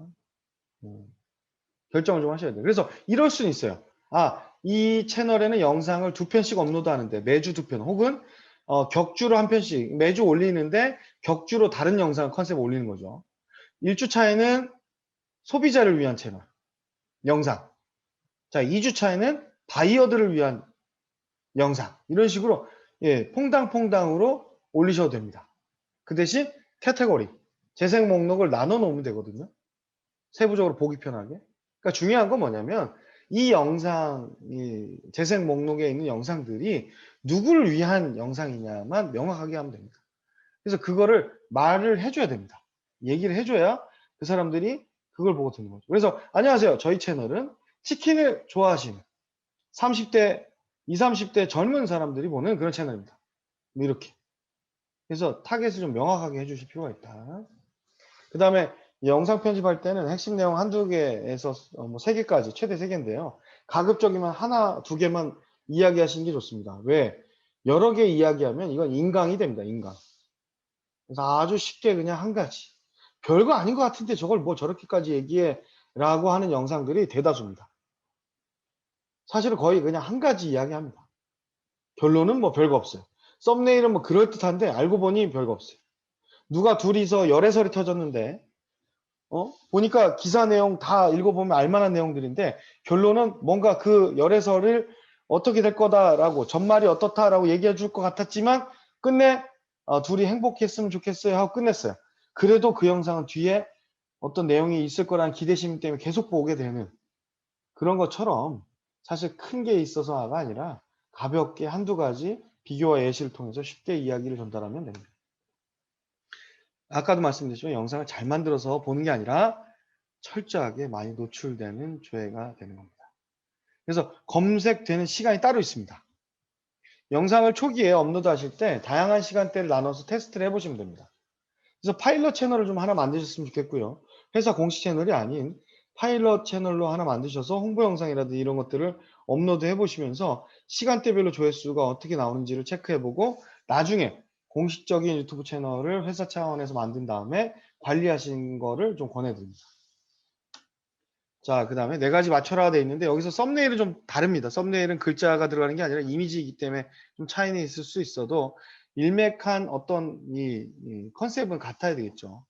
결정을 좀 하셔야 돼요. 그래서 이럴 수는 있어요. 아, 이 채널에는 영상을 2편씩 업로드하는데 매주 2편 혹은 격주로 1편씩 매주 올리는데 격주로 다른 영상 컨셉을 올리는 거죠. 1주차에는 소비자를 위한 채널, 영상. 자, 2주차에는 바이어들을 위한 영상. 이런 식으로 예, 퐁당퐁당으로 올리셔도 됩니다. 그 대신 카테고리, 재생 목록을 나눠 놓으면 되거든요. 세부적으로 보기 편하게. 그러니까 중요한 건 뭐냐면 이 영상, 이 재생 목록에 있는 영상들이 누구를 위한 영상이냐만 명확하게 하면 됩니다. 그래서 그거를 말을 해줘야 됩니다. 얘기를 해줘야 그 사람들이 그걸 보고 듣는 거죠. 그래서 안녕하세요. 저희 채널은 치킨을 좋아하시는 30대, 20, 30대 젊은 사람들이 보는 그런 채널입니다. 뭐 이렇게. 그래서 타겟을 좀 명확하게 해주실 필요가 있다. 그 다음에 영상 편집할 때는 핵심 내용 한두 개에서 뭐 3개까지, 최대 3개인데요. 가급적이면 하나, 2개만 이야기하시는 게 좋습니다. 왜? 여러 개 이야기하면 이건 인강이 됩니다. 인강. 그래서 아주 쉽게 그냥 한 가지. 별거 아닌 것 같은데 저걸 뭐 저렇게까지 얘기해 라고 하는 영상들이 대다수입니다. 사실은 거의 그냥 한 가지 이야기합니다. 결론은 뭐 별거 없어요. 썸네일은 뭐 그럴듯한데 알고 보니 별거 없어요. 누가 둘이서 열애설이 터졌는데 보니까 기사 내용 다 읽어보면 알만한 내용들인데 결론은 뭔가 그 열애설을 어떻게 될 거다라고 전말이 어떻다라고 얘기해 줄 것 같았지만 끝내 둘이 행복했으면 좋겠어요 하고 끝냈어요. 그래도 그 영상은 뒤에 어떤 내용이 있을 거라는 기대심 때문에 계속 보게 되는 그런 것처럼 사실 큰 게 있어서가 아니라 가볍게 한두 가지 비교와 예시를 통해서 쉽게 이야기를 전달하면 됩니다. 아까도 말씀드렸지만 영상을 잘 만들어서 보는 게 아니라 철저하게 많이 노출되는 조회가 되는 겁니다. 그래서 검색되는 시간이 따로 있습니다. 영상을 초기에 업로드 하실 때 다양한 시간대를 나눠서 테스트를 해보시면 됩니다. 그래서 파일럿 채널을 좀 하나 만드셨으면 좋겠고요. 회사 공식 채널이 아닌 파일럿 채널로 하나 만드셔서 홍보 영상이라든지 이런 것들을 업로드 해보시면서 시간대별로 조회수가 어떻게 나오는지를 체크해보고 나중에 공식적인 유튜브 채널을 회사 차원에서 만든 다음에 관리하시는 거를 좀 권해드립니다. 자, 그 다음에 4가지 맞춰라 되어 있는데 여기서 썸네일은 좀 다릅니다. 썸네일은 글자가 들어가는 게 아니라 이미지이기 때문에 좀 차이는 있을 수 있어도 일맥한 어떤 이 컨셉은 같아야 되겠죠.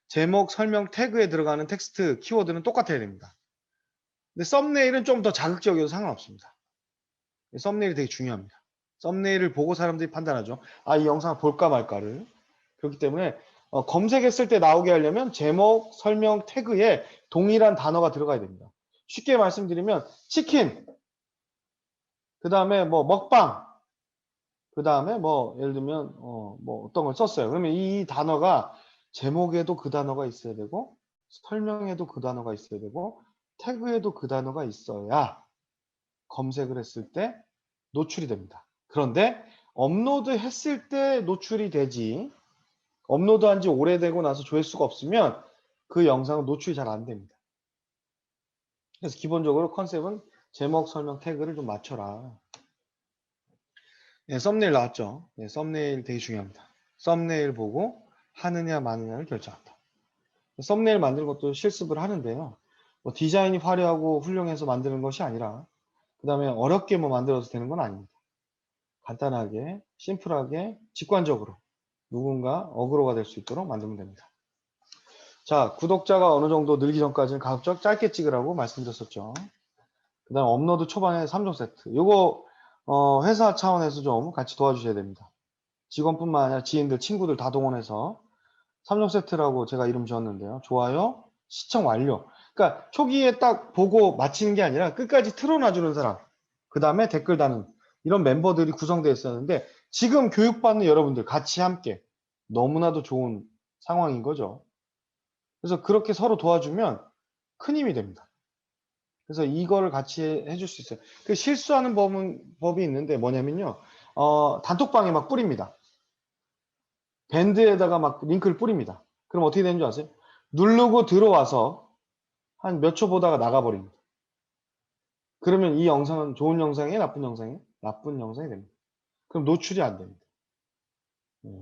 제목, 설명, 태그에 들어가는 텍스트, 키워드는 똑같아야 됩니다. 근데 썸네일은 좀 더 자극적이어도 상관없습니다. 썸네일이 되게 중요합니다. 썸네일을 보고 사람들이 판단하죠. 아, 이 영상을 볼까 말까를. 그렇기 때문에 검색했을 때 나오게 하려면 제목, 설명, 태그에 동일한 단어가 들어가야 됩니다. 쉽게 말씀드리면 치킨, 그 다음에 뭐 먹방, 그 다음에 뭐 예를 들면 뭐 어떤 걸 썼어요. 그러면 이 단어가 제목에도 그 단어가 있어야 되고 설명에도 그 단어가 있어야 되고 태그에도 그 단어가 있어야 검색을 했을 때 노출이 됩니다. 그런데 업로드 했을 때 노출이 되지 업로드한 지 오래되고 나서 조회수가 없으면 그 영상은 노출이 잘 안 됩니다. 그래서 기본적으로 컨셉은 제목, 설명, 태그를 좀 맞춰라. 네, 썸네일 나왔죠. 네, 썸네일 되게 중요합니다. 썸네일 보고 하느냐 마느냐를 결정한다. 썸네일 만드는 것도 실습을 하는데요. 뭐 디자인이 화려하고 훌륭해서 만드는 것이 아니라 그 다음에 어렵게 뭐 만들어서 되는 건 아닙니다. 간단하게, 심플하게, 직관적으로 누군가 어그로가 될 수 있도록 만들면 됩니다. 자, 구독자가 어느 정도 늘기 전까지는 가급적 짧게 찍으라고 말씀드렸었죠. 그 다음 업로드 초반에 3종 세트. 요거 회사 차원에서 좀 같이 도와주셔야 됩니다. 직원뿐만 아니라 지인들, 친구들 다 동원해서 3종 세트라고 제가 이름 지었는데요. 좋아요, 시청 완료. 그러니까 초기에 딱 보고 마치는 게 아니라 끝까지 틀어놔주는 사람. 그 다음에 댓글 다는 이런 멤버들이 구성되어 있었는데 지금 교육받는 여러분들 같이 함께 너무나도 좋은 상황인 거죠. 그래서 그렇게 서로 도와주면 큰 힘이 됩니다. 그래서 이거를 같이 해줄 수 있어요. 그 실수하는 법이 있는데 뭐냐면요. 단톡방에 막 뿌립니다. 밴드에다가 막 링크를 뿌립니다. 그럼 어떻게 되는 줄 아세요? 누르고 들어와서 한 몇 초 보다가 나가버립니다. 그러면 이 영상은 좋은 영상이에요? 나쁜 영상이에요? 나쁜 영상이 됩니다. 그럼 노출이 안 됩니다. 네.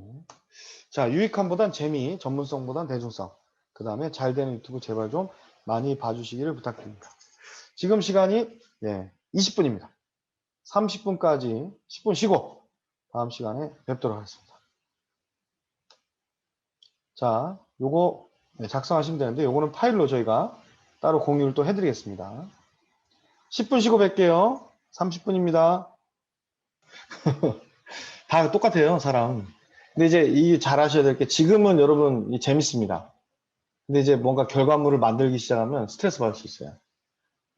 자, 유익함보단 재미, 전문성보단 대중성. 그 다음에 잘 되는 유튜브 제발 좀 많이 봐주시기를 부탁드립니다. 지금 시간이 20분입니다. 30분까지 10분 쉬고 다음 시간에 뵙도록 하겠습니다. 자, 요거 작성하시면 되는데 요거는 파일로 저희가 따로 공유를 또 해드리겠습니다. 10분 쉬고 뵐게요. 30분입니다. 다 똑같아요, 사람. 근데 이제 이 잘 하셔야 될 게 지금은 여러분 재밌습니다. 근데 이제 뭔가 결과물을 만들기 시작하면 스트레스 받을 수 있어요.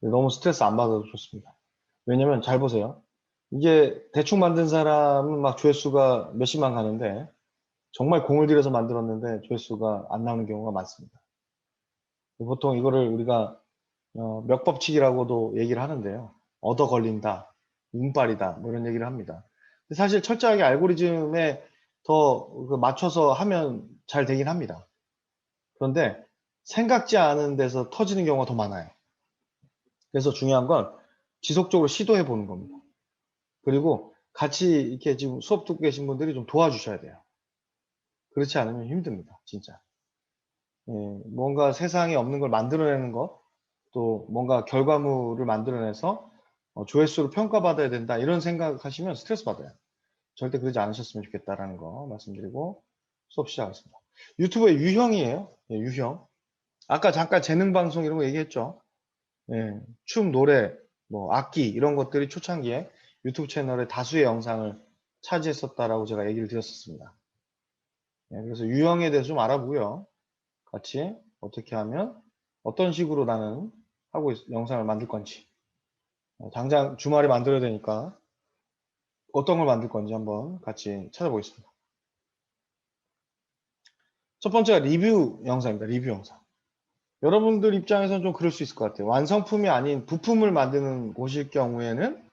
너무 스트레스 안 받아도 좋습니다. 왜냐면 잘 보세요. 이게 대충 만든 사람은 막 조회수가 몇십만 가는데 정말 공을 들여서 만들었는데 조회수가 안 나오는 경우가 많습니다. 보통 이거를 우리가 맥법칙이라고도 얘기를 하는데요. 얻어 걸린다, 운빨이다, 뭐 이런 얘기를 합니다. 사실 철저하게 알고리즘에 더 맞춰서 하면 잘 되긴 합니다. 그런데 생각지 않은 데서 터지는 경우가 더 많아요. 그래서 중요한 건 지속적으로 시도해 보는 겁니다. 그리고 같이 이렇게 지금 수업 듣고 계신 분들이 좀 도와주셔야 돼요. 그렇지 않으면 힘듭니다. 진짜. 뭔가 세상에 없는 걸 만들어내는 것, 또 뭔가 결과물을 만들어내서 조회수를 평가받아야 된다 이런 생각하시면 스트레스 받아요. 절대 그러지 않으셨으면 좋겠다라는 거 말씀드리고 수업 시작하겠습니다. 유튜브의 유형이에요. 유형. 아까 잠깐 재능 방송 이런 거 얘기했죠. 춤, 노래, 뭐 악기 이런 것들이 초창기에 유튜브 채널에 다수의 영상을 차지했었다라고 제가 얘기를 드렸었습니다. 그래서 유형에 대해서 좀 알아보고요. 같이 어떻게 하면 어떤 식으로 나는 영상을 만들 건지 당장 주말에 만들어야 되니까 어떤 걸 만들 건지 한번 같이 찾아보겠습니다. 첫 번째가 리뷰 영상입니다. 리뷰 영상. 여러분들 입장에서는 좀 그럴 수 있을 것 같아요. 완성품이 아닌 부품을 만드는 곳일 경우에는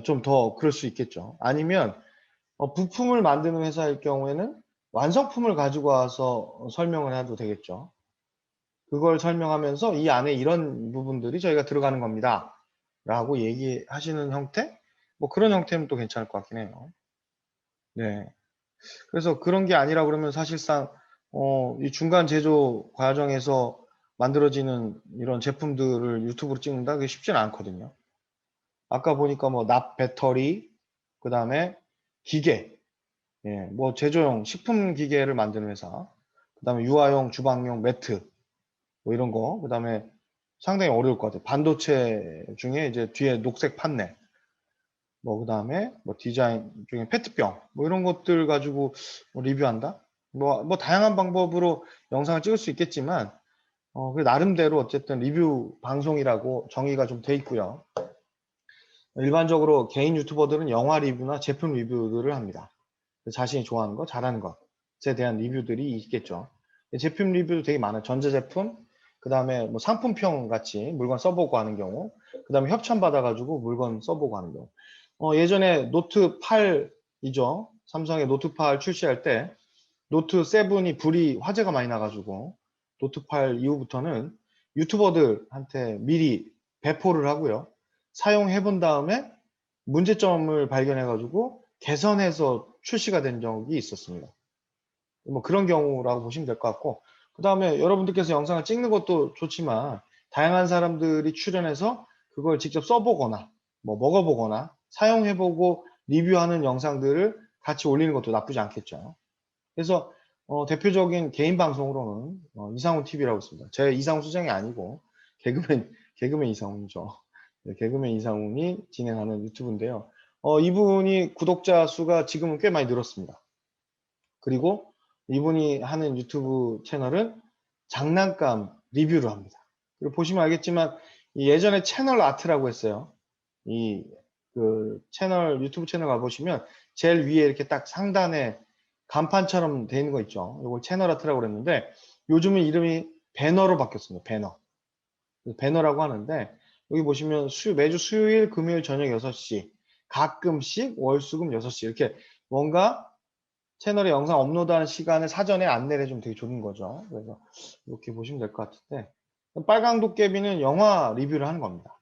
좀 더 그럴 수 있겠죠. 아니면 부품을 만드는 회사일 경우에는 완성품을 가지고 와서 설명을 해도 되겠죠. 그걸 설명하면서 이 안에 이런 부분들이 저희가 들어가는 겁니다. 라고 얘기하시는 형태? 뭐 그런 형태는 또 괜찮을 것 같긴 해요. 네. 그래서 그런 게 아니라 그러면 사실상 이 중간 제조 과정에서 만들어지는 이런 제품들을 유튜브로 찍는다? 그게 쉽지는 않거든요. 아까 보니까 뭐 납 배터리, 그 다음에 기계, 뭐 제조용 식품 기계를 만드는 회사, 그 다음에 유아용 주방용 매트, 뭐 이런 거, 그 다음에 상당히 어려울 것 같아요. 반도체 중에 이제 뒤에 녹색 판넬, 뭐 그 다음에 뭐 디자인 중에 페트병, 뭐 이런 것들 가지고 뭐 리뷰한다? 뭐 다양한 방법으로 영상을 찍을 수 있겠지만, 그 나름대로 어쨌든 리뷰 방송이라고 정의가 좀 돼 있고요. 일반적으로 개인 유튜버들은 영화 리뷰나 제품 리뷰들을 합니다. 자신이 좋아하는 거, 잘하는 것에 대한 리뷰들이 있겠죠. 제품 리뷰도 되게 많아요. 전자제품, 그 다음에 뭐 상품평 같이 물건 써보고 하는 경우, 그 다음에 협찬 받아가지고 물건 써보고 하는 경우. 예전에 노트 8이죠. 삼성의 노트 8 출시할 때 노트 7이 불이 화재가 많이 나가지고 노트 8 이후부터는 유튜버들한테 미리 배포를 하고요. 사용해 본 다음에 문제점을 발견해 가지고 개선해서 출시가 된 적이 있었습니다. 뭐 그런 경우라고 보시면 될 것 같고, 그 다음에 여러분들께서 영상을 찍는 것도 좋지만 다양한 사람들이 출연해서 그걸 직접 써보거나 뭐 먹어보거나 사용해보고 리뷰하는 영상들을 같이 올리는 것도 나쁘지 않겠죠. 그래서 대표적인 개인 방송으로는 이상훈 TV라고 있습니다. 제 이상훈 수장이 아니고 개그맨 이상훈이죠. 네, 개그맨 이상훈이 진행하는 유튜브인데요. 이분이 구독자 수가 지금은 꽤 많이 늘었습니다. 그리고 이분이 하는 유튜브 채널은 장난감 리뷰를 합니다. 그리고 보시면 알겠지만 예전에 채널 아트라고 했어요. 이 그 채널, 유튜브 채널 가보시면 제일 위에 이렇게 딱 상단에 간판처럼 돼 있는 거 있죠. 이걸 채널 아트라고 그랬는데 요즘은 이름이 배너로 바뀌었습니다. 배너. 배너라고 하는데 여기 보시면 매주 수요일, 금요일 저녁 6시, 가끔씩 월수금 6시 이렇게 뭔가 채널에 영상 업로드하는 시간을 사전에 안내를 해주면 되게 좋은 거죠. 그래서 이렇게 보시면 될 것 같은데 빨강 도깨비는 영화 리뷰를 하는 겁니다.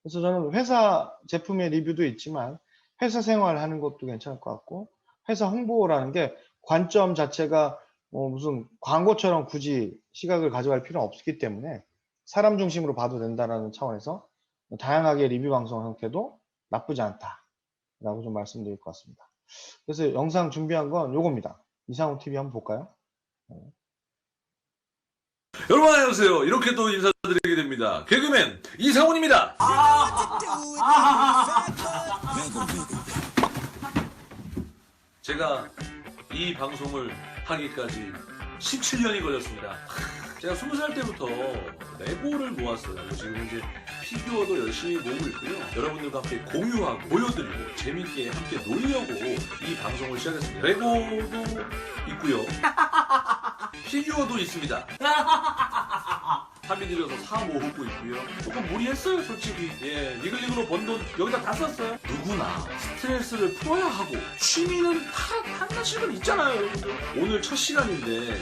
그래서 저는 회사 제품의 리뷰도 있지만 회사 생활 하는 것도 괜찮을 것 같고 회사 홍보라는 게 관점 자체가 무슨 광고처럼 굳이 시각을 가져갈 필요는 없기 때문에 사람 중심으로 봐도 된다는 차원에서 다양하게 리뷰 방송 형태도 나쁘지 않다라고 좀 말씀드릴 것 같습니다. 그래서 영상 준비한 건 요겁니다. 이상훈 TV 한번 볼까요? 여러분 안녕하세요. 이렇게 또 인사드리게 됩니다. 개그맨 이상훈입니다. 제가 이 방송을 하기까지 17년이 걸렸습니다. 제가 20살 때부터 레고를 모았어요. 지금 이제 피규어도 열심히 모으고 있고요. 여러분들과 함께 공유하고 보여드리고 재밌게 함께 놀려고 이 방송을 시작했습니다. 레고도 있고요. 피규어도 있습니다. 합의 들여서 사 모으고 있고요. 조금 무리했어요, 솔직히. 예, 리글리그로 번 돈 여기다 다 썼어요. 누구나 스트레스를 풀어야 하고 취미는 다 하나씩은 있잖아요, 여러분들. 오늘 첫 시간인데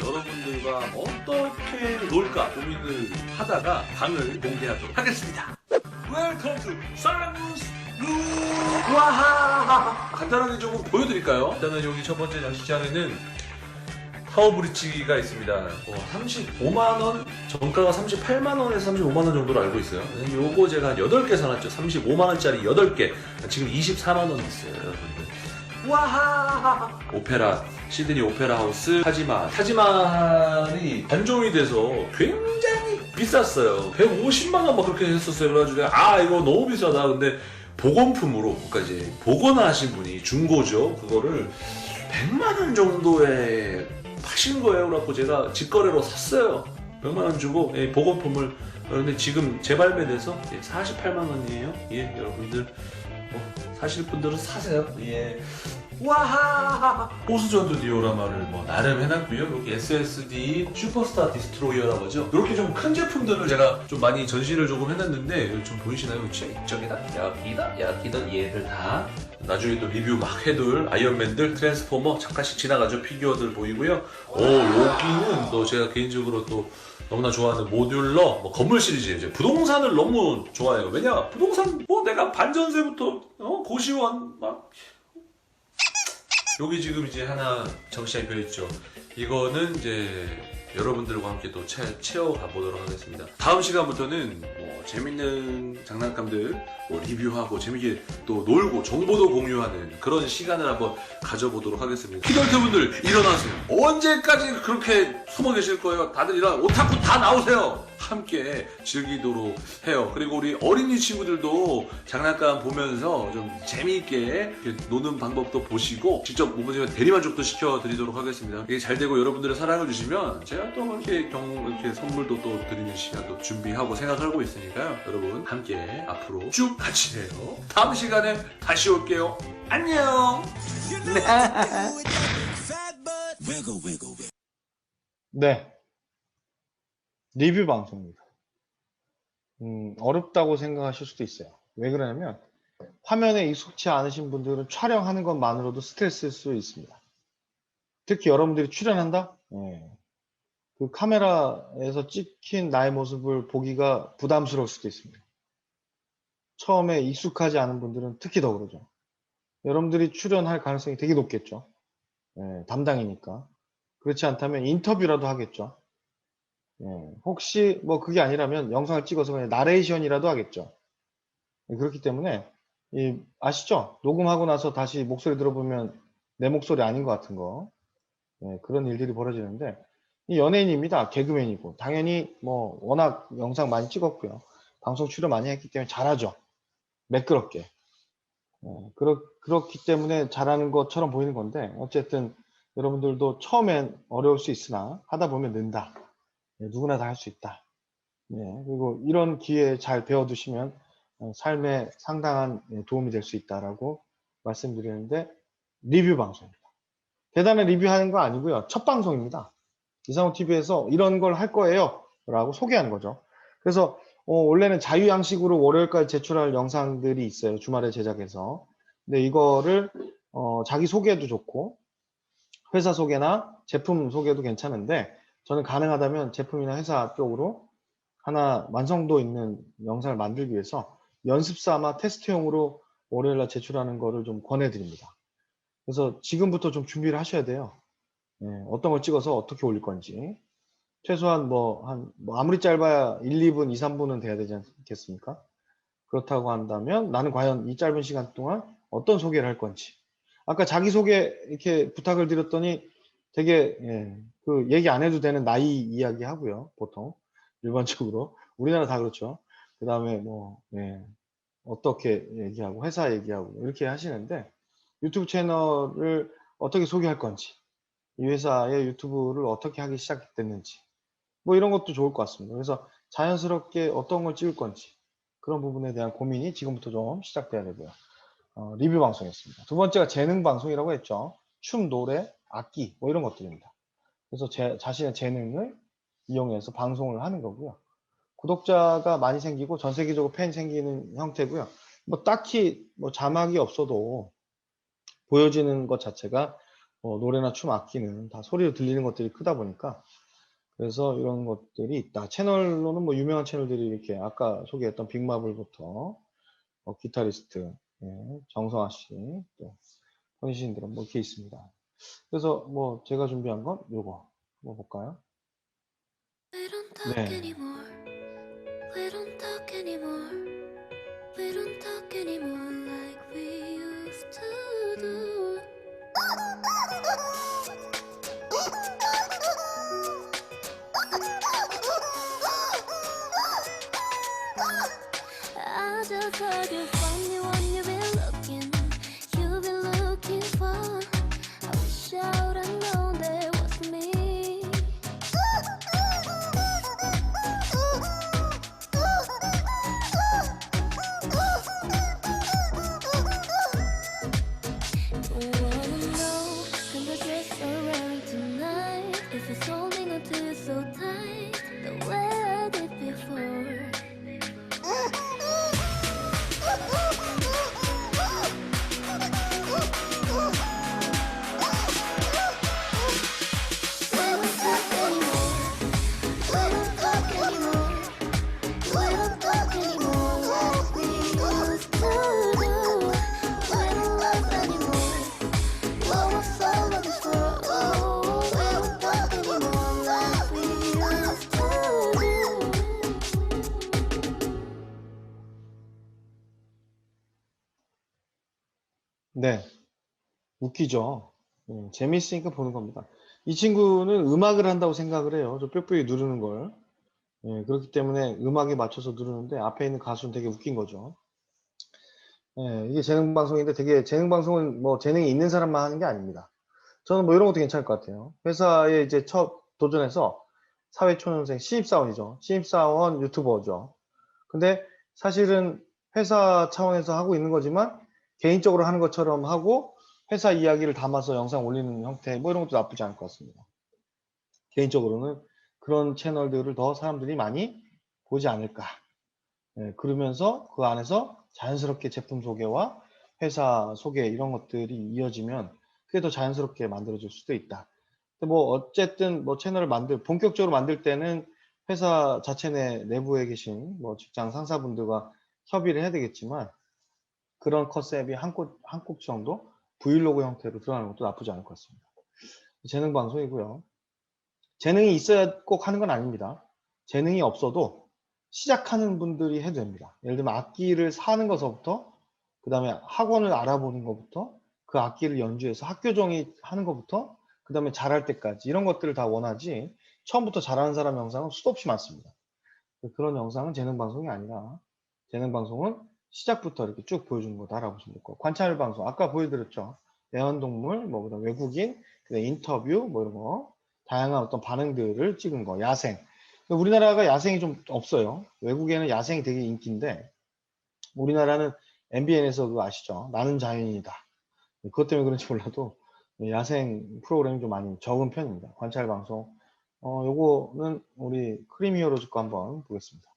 여러분들과 어떻게 놀까 고민을 하다가 방을 공개하도록 하겠습니다. 웰컴 투 사랑뉴스 루. 와하. 간단하게 조금 보여드릴까요? 일단은 여기 첫 번째 장식장에는 타워브리지가 있습니다. 35만원, 정가가 38만원에서 35만원 정도로 알고 있어요. 요거 제가 한 8개 사놨죠. 35만원짜리 8개. 지금 24만원 있어요, 여러분들. 와하! 오페라, 시드니 오페라 하우스, 타지만이 단종이 돼서 굉장히 비쌌어요. 150만원 막 그렇게 했었어요. 그래가지고 이거 너무 비싸다. 근데 복원품으로, 그러니까 이제 복원하신 분이 중고죠. 그거를 100만원 정도에 파신 거예요. 그래갖고 제가 직거래로 샀어요. 100만원 주고 보건품을. 근데 지금 재발매돼서 48만원이에요. 예, 여러분들 사실 분들은 사세요. 예. 와하! 호수전도 디오라마를 나름 해놨고요. 여기 SSD 슈퍼스타 디스트로이어라고 하죠. 이렇게 좀 큰 제품들을 제가 좀 많이 전시를 조금 해놨는데 좀 보이시나요? 이쪽에다 여기다 얘들 다 나중에 또 리뷰 막 해둘 아이언맨들, 트랜스포머 잠깐씩 지나가죠. 피규어들 보이고요. 여기는 또 제가 개인적으로 또 너무나 좋아하는 모듈러 건물 시리즈. 이제 부동산을 너무 좋아해요. 왜냐? 부동산 내가 반전세부터 고시원 막 여기 지금 이제 하나 정시장이 펴있죠. 이거는 이제 여러분들과 함께 또 채워가 보도록 하겠습니다. 다음 시간부터는 재밌는 장난감들 리뷰하고 재밌게 또 놀고 정보도 공유하는 그런 시간을 한번 가져보도록 하겠습니다. 키덜트분들 일어나세요. 언제까지 그렇게 숨어 계실 거예요? 다들 오타쿠 다 나오세요. 함께 즐기도록 해요. 그리고 우리 어린이 친구들도 장난감 보면서 좀 재미있게 노는 방법도 보시고 직접 몸을 대리만족도 시켜드리도록 하겠습니다. 이게 잘 되고 여러분들의 사랑을 주시면 제가 또 이렇게 선물도 또 드리는 시간도 준비하고 생각하고 있으니까요. 여러분 함께 앞으로 쭉 같이 해요. 다음 시간에 다시 올게요. 안녕. 네. 리뷰 방송입니다. 어렵다고 생각하실 수도 있어요. 왜 그러냐면 화면에 익숙치 않으신 분들은 촬영하는 것만으로도 스트레스일 수 있습니다. 특히 여러분들이 출연한다? 그 카메라에서 찍힌 나의 모습을 보기가 부담스러울 수도 있습니다. 처음에 익숙하지 않은 분들은 특히 더 그러죠. 여러분들이 출연할 가능성이 되게 높겠죠. 담당이니까. 그렇지 않다면 인터뷰라도 하겠죠. 혹시 그게 아니라면 영상을 찍어서 그냥 나레이션이라도 하겠죠. 그렇기 때문에 아시죠? 녹음하고 나서 다시 목소리 들어보면 내 목소리 아닌 것 같은 거. 그런 일들이 벌어지는데 이 연예인입니다. 개그맨이고 당연히 워낙 영상 많이 찍었고요. 방송 출연 많이 했기 때문에 잘하죠. 매끄럽게. 그렇기 때문에 잘하는 것처럼 보이는 건데 어쨌든 여러분들도 처음엔 어려울 수 있으나 하다 보면 는다. 누구나 다 할 수 있다. 그리고 이런 기회에 잘 배워두시면 삶에 상당한 도움이 될 수 있다라고 말씀드리는데 리뷰 방송입니다. 대단한 리뷰하는 거 아니고요. 첫 방송입니다. 이상호 TV에서 이런 걸 할 거예요 라고 소개하는 거죠. 그래서 원래는 자유양식으로 월요일까지 제출할 영상들이 있어요. 주말에 제작해서. 근데 이거를 자기 소개도 좋고 회사 소개나 제품 소개도 괜찮은데 저는 가능하다면 제품이나 회사 쪽으로 하나 완성도 있는 영상을 만들기 위해서 연습 삼아 테스트용으로 월요일날 제출하는 거를 좀 권해드립니다. 그래서 지금부터 좀 준비를 하셔야 돼요. 어떤 걸 찍어서 어떻게 올릴 건지. 최소한 아무리 짧아야 1, 2분, 2, 3분은 돼야 되지 않겠습니까? 그렇다고 한다면 나는 과연 이 짧은 시간 동안 어떤 소개를 할 건지. 아까 자기소개 이렇게 부탁을 드렸더니 되게 그 얘기 안 해도 되는 나이 이야기 하고요. 보통 일반적으로 우리나라 다 그렇죠. 그 다음에 어떻게 얘기하고 회사 얘기하고 이렇게 하시는데 유튜브 채널을 어떻게 소개할 건지 이 회사의 유튜브를 어떻게 하기 시작됐는지 뭐 이런 것도 좋을 것 같습니다. 그래서 자연스럽게 어떤 걸 찍을 건지 그런 부분에 대한 고민이 지금부터 좀 시작돼야 되고요. 리뷰 방송이었습니다. 두 번째가 재능 방송이라고 했죠. 춤, 노래, 악기 뭐 이런 것들입니다. 그래서 자신의 재능을 이용해서 방송을 하는 거고요. 구독자가 많이 생기고 전 세계적으로 팬이 생기는 형태고요. 뭐 딱히 뭐 자막이 없어도 보여지는 것 자체가 노래나 춤, 악기는 다 소리로 들리는 것들이 크다 보니까 그래서 이런 것들이 있다. 채널로는 뭐 유명한 채널들이 이렇게 아까 소개했던 빅마블부터 기타리스트 정성아 씨, 또 혼신들은 뭐 이렇게 있습니다. 그래서 뭐 제가 준비한 건 요거 한번 볼까요? 네. We don't talk anymore. We don't talk anymore like we used to do. I just heard you from the one you've been looking for. I wish I would've known that was me. Don't wanna know, can the dress around tonight? If it's holding on to you so tight, the way I did before. 네. 웃기죠. 재미있으니까 보는 겁니다. 이 친구는 음악을 한다고 생각을 해요. 저 뾱뾱이 누르는 걸. 그렇기 때문에 음악에 맞춰서 누르는데 앞에 있는 가수는 되게 웃긴 거죠. 이게 재능 방송인데 되게 재능 방송은 뭐 재능이 있는 사람만 하는 게 아닙니다. 저는 뭐 이런 것도 괜찮을 것 같아요. 회사에 이제 첫 도전해서 사회초년생 신입사원이죠. 신입사원 유튜버죠. 근데 사실은 회사 차원에서 하고 있는 거지만 개인적으로 하는 것처럼 하고 회사 이야기를 담아서 영상 올리는 형태 뭐 이런 것도 나쁘지 않을 것 같습니다. 개인적으로는 그런 채널들을 더 사람들이 많이 보지 않을까. 그러면서 그 안에서 자연스럽게 제품 소개와 회사 소개 이런 것들이 이어지면 그게 더 자연스럽게 만들어질 수도 있다. 근데 뭐 어쨌든 뭐 채널을 본격적으로 만들 때는 회사 자체 내부에 계신 뭐 직장 상사분들과 협의를 해야 되겠지만 그런 컨셉이 한 곡 정도 브이로그 형태로 들어가는 것도 나쁘지 않을 것 같습니다. 재능 방송이고요. 재능이 있어야 꼭 하는 건 아닙니다. 재능이 없어도 시작하는 분들이 해도 됩니다. 예를 들면 악기를 사는 것부터 그 다음에 학원을 알아보는 것부터 그 악기를 연주해서 학교종이 하는 것부터 그 다음에 잘할 때까지 이런 것들을 다 원하지 처음부터 잘하는 사람 영상은 수도 없이 많습니다. 그런 영상은 재능 방송이 아니라 재능 방송은 시작부터 이렇게 쭉 보여주는 거다라고 보시면 될 거고 관찰 방송 아까 보여드렸죠. 애완동물, 뭐 그다음 외국인, 그다음 인터뷰 뭐 이런 거 다양한 어떤 반응들을 찍은 거 야생. 우리나라가 야생이 좀 없어요. 외국에는 야생이 되게 인기인데 우리나라는 MBN에서 그거 아시죠? 나는 자연이다. 그것 때문에 그런지 몰라도 야생 프로그램이 좀 많이 적은 편입니다. 관찰 방송. 요거는 우리 크림 히어로즈 거 한번 보겠습니다.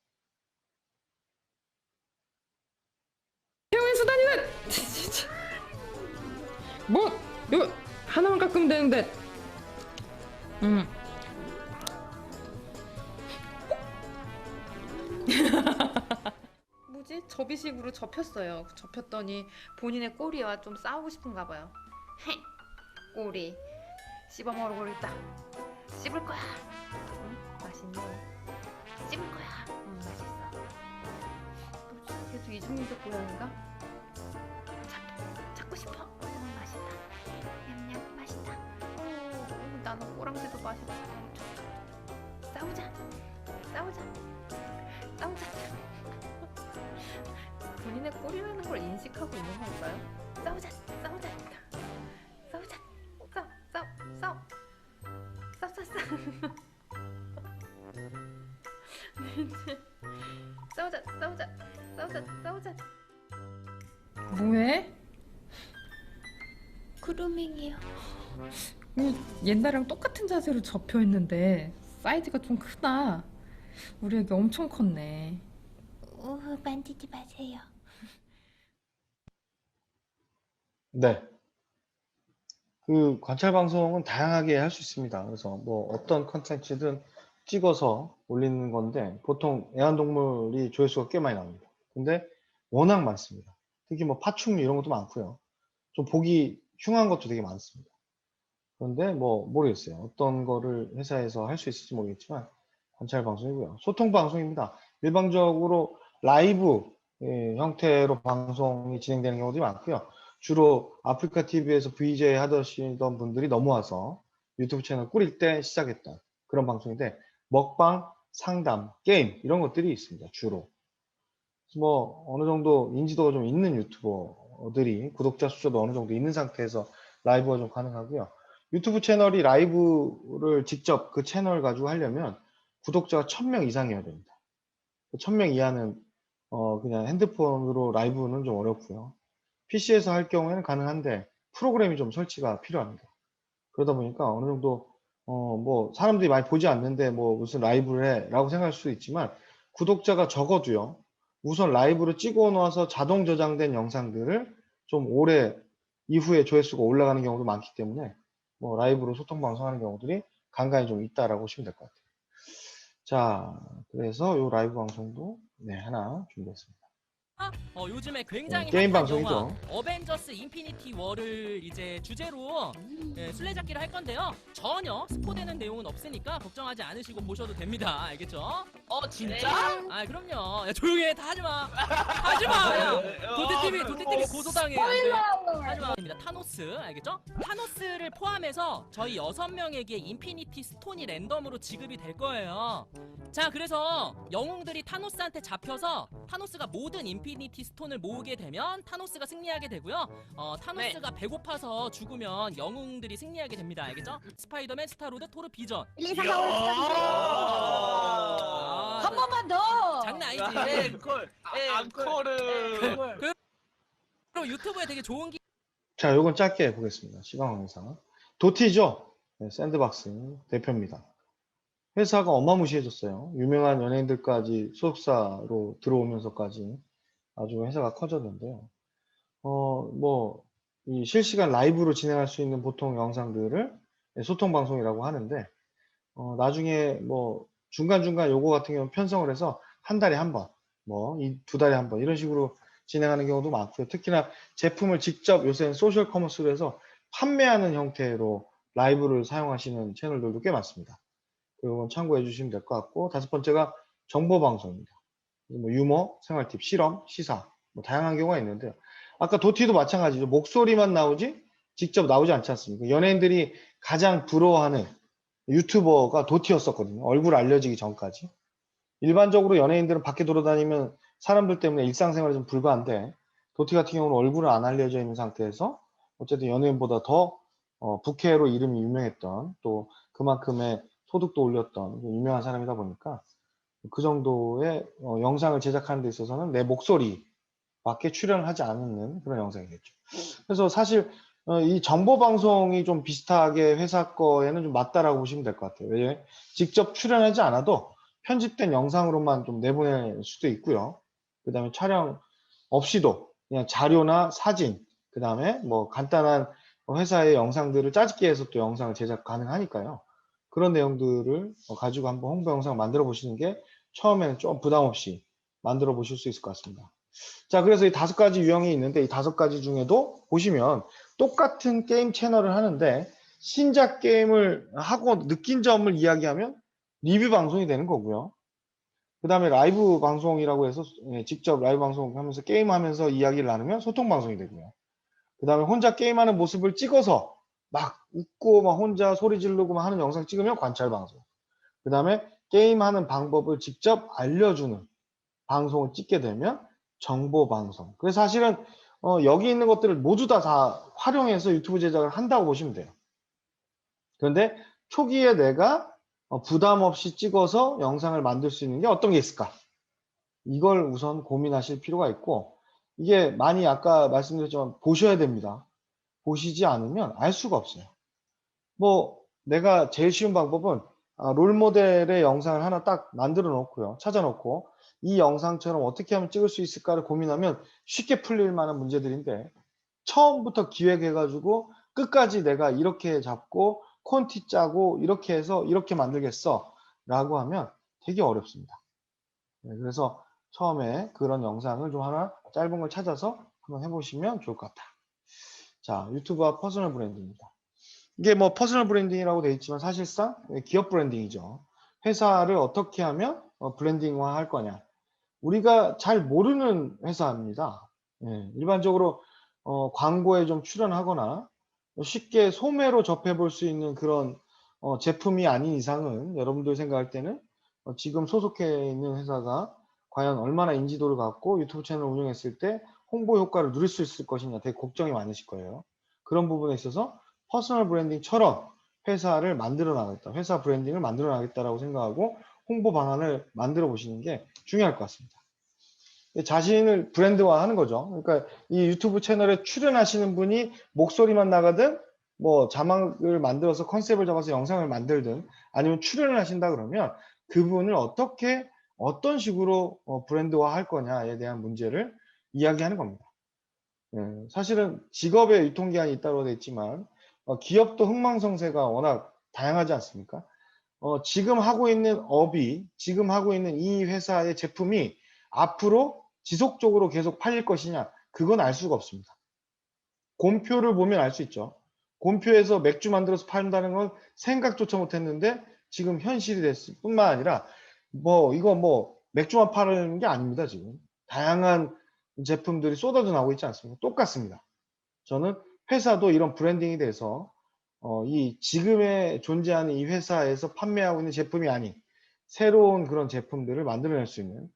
태영의 수단이는 진짜 뭐 이거 하나만 깎으면 되는데. 뭐지? 접이식으로 접혔어요. 접혔더니 본인의 꼬리와 좀 싸우고 싶은가 봐요. 헤, 꼬리 씹어 먹어버리겠다. 씹을 거야. 맛있네. 씹을 거야. 맛있어. 뭐지? 걔도 이중인격 고양인가? 찾고 싶어. 맛있다. 냠냠 맛있다. 나는 꼬랑지도 맛있어. 싸우자. 싸우자. 싸우자. 본인의 꼴이라는 걸 인식하고 있는 건가요? 싸우자, 싸우자, 싸우자, 싸워. 싸우자. 뭐해? 그루밍이요. 옛날이랑 똑같은 자세로 접혀 있는데 사이즈가 좀 크다. 우리 애기 엄청 컸네. 만지지 마세요. 네. 그 관찰 방송은 다양하게 할 수 있습니다. 그래서 뭐 어떤 컨텐츠든 찍어서 올리는 건데 보통 애완동물이 조회수가 꽤 많이 나옵니다. 근데 워낙 많습니다. 특히 뭐 파충류 이런 것도 많고요. 좀 보기 흉한 것도 되게 많습니다. 그런데 뭐 모르겠어요. 어떤 거를 회사에서 할 수 있을지 모르겠지만 관찰 방송이고요. 소통 방송입니다. 일반적으로 라이브 형태로 방송이 진행되는 경우도 많고요. 주로 아프리카 TV에서 VJ 하시던 분들이 넘어와서 유튜브 채널 꾸릴 때 시작했던 그런 방송인데 먹방, 상담, 게임 이런 것들이 있습니다. 주로. 그래서 뭐 어느 정도 인지도가 좀 있는 유튜버들이 구독자 수도 어느 정도 있는 상태에서 라이브가 좀 가능하고요. 유튜브 채널이 라이브를 직접 그 채널 가지고 하려면 구독자가 1000명 이상이어야 됩니다. 1000명 이하는 그냥 핸드폰으로 라이브는 좀 어렵고요. PC에서 할 경우에는 가능한데 프로그램이 좀 설치가 필요합니다. 그러다 보니까 어느 정도 뭐 사람들이 많이 보지 않는데 뭐 무슨 라이브를 해 라고 생각할 수도 있지만 구독자가 적어도요. 우선 라이브를 찍어 놓아서 자동 저장된 영상들을 좀 오래 이후에 조회수가 올라가는 경우도 많기 때문에 뭐 라이브로 소통 방송하는 경우들이 간간히 좀 있다라고 보시면 될 것 같아요. 자, 그래서 이 라이브 방송도 하나 준비했습니다. 요즘에 굉장히 게임 핫한 방송이죠. 영화 어벤져스 인피니티 워를 이제 주제로 술래잡기를 할 건데요. 전혀 스포되는 내용은 없으니까 걱정하지 않으시고 보셔도 됩니다. 알겠죠? 진짜? 아 그럼요. 야, 조용히 해. 다 하지마. 하지마. 도태TV 고소당해. 하지마. 타노스 알겠죠? 타노스를 포함해서 저희 6명에게 인피니티 스톤이 랜덤으로 지급이 될 거예요. 자, 그래서 영웅들이 타노스한테 잡혀서 타노스가 모든 인피니티 스톤을 모으게 되면 타노스가 승리하게 되고요. 타노스가 배고파서 죽으면 영웅들이 승리하게 됩니다. 알겠죠? 스파이더맨, 스타로드, 토르, 비전. 1, 2, 3, 4, 5, 6, 7, 8. 한 번만 더. 장난 아니지. 앙코르. 그리고 유튜브에 되게 좋은 기 자, 요건 짧게 해보겠습니다. 시간 관계상. 도티죠? 샌드박스 대표입니다. 회사가 어마무시해졌어요. 유명한 연예인들까지 소속사로 들어오면서까지 아주 회사가 커졌는데요. 이 실시간 라이브로 진행할 수 있는 보통 영상들을 소통 방송이라고 하는데, 나중에 뭐 중간중간 요거 같은 경우는 편성을 해서 한 달에 한 번, 두 달에 한 번 이런 식으로 진행하는 경우도 많고요. 특히나 제품을 직접 요새는 소셜 커머스로 해서 판매하는 형태로 라이브를 사용하시는 채널들도 꽤 많습니다. 이건 참고해 주시면 될 것 같고, 5번째가 정보 방송입니다. 뭐 유머, 생활 팁, 실험, 시사, 뭐 다양한 경우가 있는데요. 아까 도티도 마찬가지죠. 목소리만 나오지 직접 나오지 않지 않습니까? 연예인들이 가장 부러워하는 유튜버가 도티였었거든요. 얼굴 알려지기 전까지. 일반적으로 연예인들은 밖에 돌아다니면 사람들 때문에 일상생활이 좀 불가한데 도티 같은 경우는 얼굴은 안 알려져 있는 상태에서 어쨌든 연예인보다 더 부캐로 이름이 유명했던 또 그만큼의 소득도 올렸던 유명한 사람이다 보니까 그 정도의 영상을 제작하는 데 있어서는 내 목소리 밖에 출연을 하지 않는 그런 영상이겠죠. 그래서 사실 이 정보 방송이 좀 비슷하게 회사 거에는 좀 맞다라고 보시면 될 것 같아요. 왜? 직접 출연하지 않아도 편집된 영상으로만 좀 내보낼 수도 있고요. 그 다음에 촬영 없이도 그냥 자료나 사진, 그 다음에 뭐 간단한 회사의 영상들을 짜집기 해서 또 영상을 제작 가능하니까요. 그런 내용들을 가지고 한번 홍보 영상 만들어 보시는 게 처음에는 좀 부담 없이 만들어 보실 수 있을 것 같습니다. 자, 그래서 이 5가지 유형이 있는데 이 5가지 중에도 보시면 똑같은 게임 채널을 하는데 신작 게임을 하고 느낀 점을 이야기하면 리뷰 방송이 되는 거고요. 그 다음에 라이브 방송이라고 해서 직접 라이브 방송하면서 게임하면서 이야기를 나누면 소통 방송이 되고요. 그 다음에 혼자 게임하는 모습을 찍어서 막 웃고 막 혼자 소리 지르고 막 하는 영상 찍으면 관찰 방송. 그 다음에 게임하는 방법을 직접 알려주는 방송을 찍게 되면 정보 방송. 그래서 사실은 여기 있는 것들을 모두 다 활용해서 유튜브 제작을 한다고 보시면 돼요. 그런데 초기에 내가 부담 없이 찍어서 영상을 만들 수 있는 게 어떤 게 있을까? 이걸 우선 고민하실 필요가 있고, 이게 많이 아까 말씀드렸지만 보셔야 됩니다. 보시지 않으면 알 수가 없어요. 뭐 내가 제일 쉬운 방법은 롤모델의 영상을 하나 딱 만들어 놓고요. 찾아 놓고 이 영상처럼 어떻게 하면 찍을 수 있을까를 고민하면 쉽게 풀릴 만한 문제들인데, 처음부터 기획해 가지고 끝까지 내가 이렇게 잡고 콘티 짜고 이렇게 해서 이렇게 만들겠어 라고 하면 되게 어렵습니다. 그래서 처음에 그런 영상을 좀 하나 짧은 걸 찾아서 한번 해보시면 좋을 것 같다. 자, 유튜브와 퍼스널 브랜딩입니다. 이게 뭐 퍼스널 브랜딩이라고 되어 있지만 사실상 기업 브랜딩이죠. 회사를 어떻게 하면 브랜딩화 할 거냐. 우리가 잘 모르는 회사입니다. 일반적으로 광고에 좀 출연하거나 쉽게 소매로 접해 볼 수 있는 그런 제품이 아닌 이상은 여러분들 생각할 때는 지금 소속해 있는 회사가 과연 얼마나 인지도를 갖고 유튜브 채널을 운영했을 때 홍보 효과를 누릴 수 있을 것이냐 되게 걱정이 많으실 거예요. 그런 부분에 있어서 퍼스널 브랜딩처럼 회사를 만들어 나가겠다, 회사 브랜딩을 만들어 나가겠다라고 생각하고 홍보 방안을 만들어 보시는 게 중요할 것 같습니다. 자신을 브랜드화하는 거죠. 그러니까 이 유튜브 채널에 출연하시는 분이 목소리만 나가든 뭐 자막을 만들어서 컨셉을 잡아서 영상을 만들든 아니면 출연을 하신다 그러면 그분을 어떻게 어떤 식으로 브랜드화 할 거냐에 대한 문제를 이야기하는 겁니다. 사실은 직업의 유통기한이 있다고 되어 있지만 기업도 흥망성쇠가 워낙 다양하지 않습니까? 지금 하고 있는 업이, 지금 하고 있는 이 회사의 제품이 앞으로 지속적으로 계속 팔릴 것이냐, 그건 알 수가 없습니다. 곰표를 보면 알 수 있죠. 곰표에서 맥주 만들어서 판다는 건 생각조차 못했는데 지금 현실이 됐을 뿐만 아니라 이거 맥주만 파는 게 아닙니다. 지금 다양한 제품들이 쏟아져 나오고 있지 않습니까? 똑같습니다. 저는 회사도 이런 브랜딩이 돼서 이 지금에 존재하는 이 회사에서 판매하고 있는 제품이 아닌 새로운 그런 제품들을 만들어낼 수 있는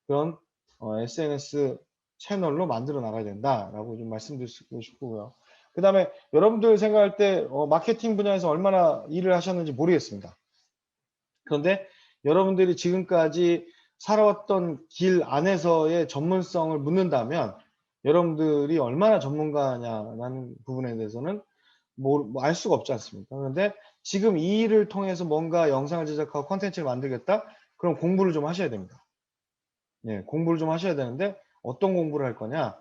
그런 SNS 채널로 만들어 나가야 된다라고 좀 말씀드리고 싶고요. 그 다음에 여러분들 생각할 때 마케팅 분야에서 얼마나 일을 하셨는지 모르겠습니다. 그런데 여러분들이 지금까지 살아왔던 길 안에서의 전문성을 묻는다면 여러분들이 얼마나 전문가냐라는 부분에 대해서는 알 수가 없지 않습니까? 그런데 지금 이 일을 통해서 뭔가 영상을 제작하고 콘텐츠를 만들겠다? 그럼 공부를 좀 하셔야 됩니다. 공부를 좀 하셔야 되는데 어떤 공부를 할 거냐?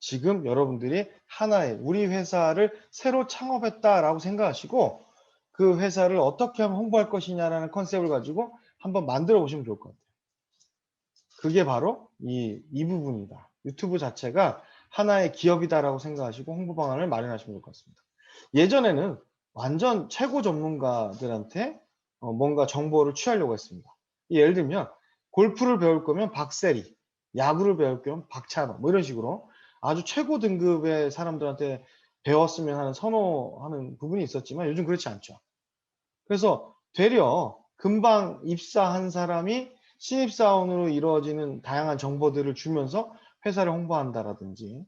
지금 여러분들이 하나의 우리 회사를 새로 창업했다라고 생각하시고 그 회사를 어떻게 하면 홍보할 것이냐라는 컨셉을 가지고 한번 만들어 보시면 좋을 것 같아요. 그게 바로 이 부분이다. 유튜브 자체가 하나의 기업이다라고 생각하시고 홍보 방안을 마련하시면 좋을 것 같습니다. 예전에는 완전 최고 전문가들한테 뭔가 정보를 취하려고 했습니다. 예를 들면 골프를 배울 거면 박세리, 야구를 배울 거면 박찬호 뭐 이런 식으로 아주 최고 등급의 사람들한테 배웠으면 하는 선호하는 부분이 있었지만 요즘 그렇지 않죠. 그래서 되려 금방 입사한 사람이 신입사원으로 이루어지는 다양한 정보들을 주면서 회사를 홍보한다라든지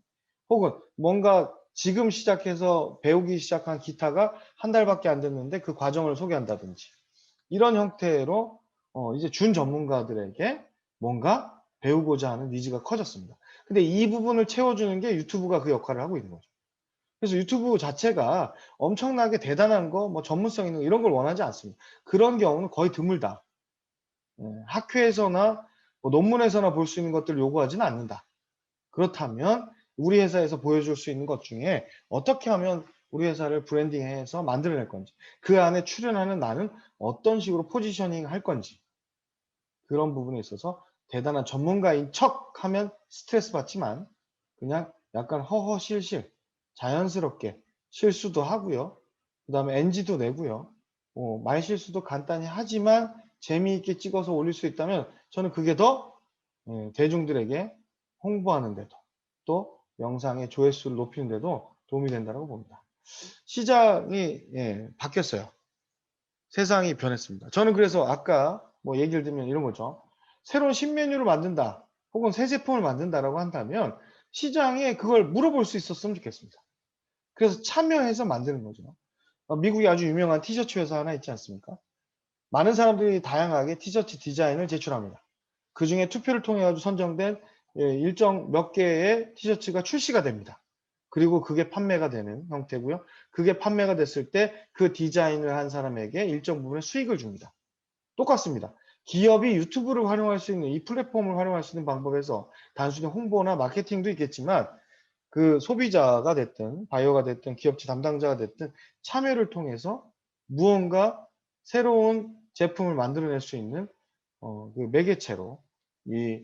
혹은 뭔가 지금 시작해서 배우기 시작한 기타가 한 달밖에 안 됐는데 그 과정을 소개한다든지 이런 형태로 이제 준 전문가들에게 뭔가 배우고자 하는 니즈가 커졌습니다. 근데 이 부분을 채워주는 게 유튜브가 그 역할을 하고 있는 거죠. 그래서 유튜브 자체가 엄청나게 대단한 거, 뭐 전문성 있는 거 이런 걸 원하지 않습니다. 그런 경우는 거의 드물다. 학회에서나 뭐 논문에서나 볼 수 있는 것들을 요구하지는 않는다. 그렇다면 우리 회사에서 보여줄 수 있는 것 중에 어떻게 하면 우리 회사를 브랜딩해서 만들어낼 건지, 그 안에 출연하는 나는 어떤 식으로 포지셔닝 할 건지, 그런 부분에 있어서 대단한 전문가인 척 하면 스트레스 받지만 그냥 약간 허허실실 자연스럽게 실수도 하고요. 그 다음에 NG도 내고요. 말 실수도 간단히 하지만 재미있게 찍어서 올릴 수 있다면 저는 그게 더 대중들에게 홍보하는 데도 또 영상의 조회수를 높이는 데도 도움이 된다고 봅니다. 시장이 바뀌었어요. 세상이 변했습니다. 저는 그래서 아까 뭐 얘기를 들면 이런 거죠. 새로운 신메뉴를 만든다 혹은 새 제품을 만든다라고 한다면 시장에 그걸 물어볼 수 있었으면 좋겠습니다. 그래서 참여해서 만드는 거죠. 미국에 아주 유명한 티셔츠 회사 하나 있지 않습니까? 많은 사람들이 다양하게 티셔츠 디자인을 제출합니다. 그 중에 투표를 통해 가지고 선정된 일정 몇 개의 티셔츠가 출시가 됩니다. 그리고 그게 판매가 되는 형태고요. 그게 판매가 됐을 때 그 디자인을 한 사람에게 일정 부분의 수익을 줍니다. 똑같습니다. 기업이 유튜브를 활용할 수 있는 이 플랫폼을 활용할 수 있는 방법에서 단순히 홍보나 마케팅도 있겠지만 그 소비자가 됐든 바이어가 됐든 기업체 담당자가 됐든 참여를 통해서 무언가 새로운 제품을 만들어낼 수 있는 그 매개체로 이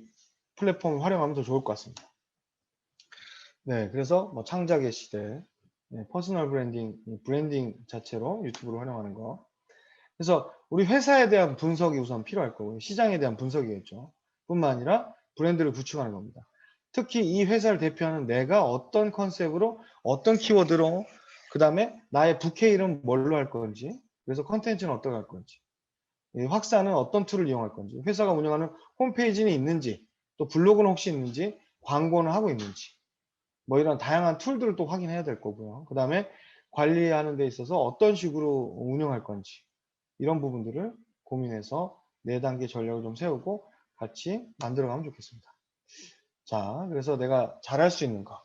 플랫폼을 활용하면 더 좋을 것 같습니다. 네, 그래서 뭐 창작의 시대, 퍼스널 브랜딩 자체로 유튜브를 활용하는 거. 그래서 우리 회사에 대한 분석이 우선 필요할 거고요. 시장에 대한 분석이겠죠. 뿐만 아니라 브랜드를 구축하는 겁니다. 특히 이 회사를 대표하는 내가 어떤 컨셉으로 어떤 키워드로 그 다음에 나의 부캐 이름 뭘로 할 건지, 그래서 컨텐츠는 어떻게 할 건지, 확산은 어떤 툴을 이용할 건지, 회사가 운영하는 홈페이지는 있는지, 또 블로그는 혹시 있는지, 광고는 하고 있는지, 뭐 이런 다양한 툴들을 또 확인해야 될 거고요. 그 다음에 관리하는 데 있어서 어떤 식으로 운영할 건지, 이런 부분들을 고민해서 4단계 전략을 좀 세우고 같이 만들어가면 좋겠습니다. 자, 그래서 내가 잘할 수 있는 거.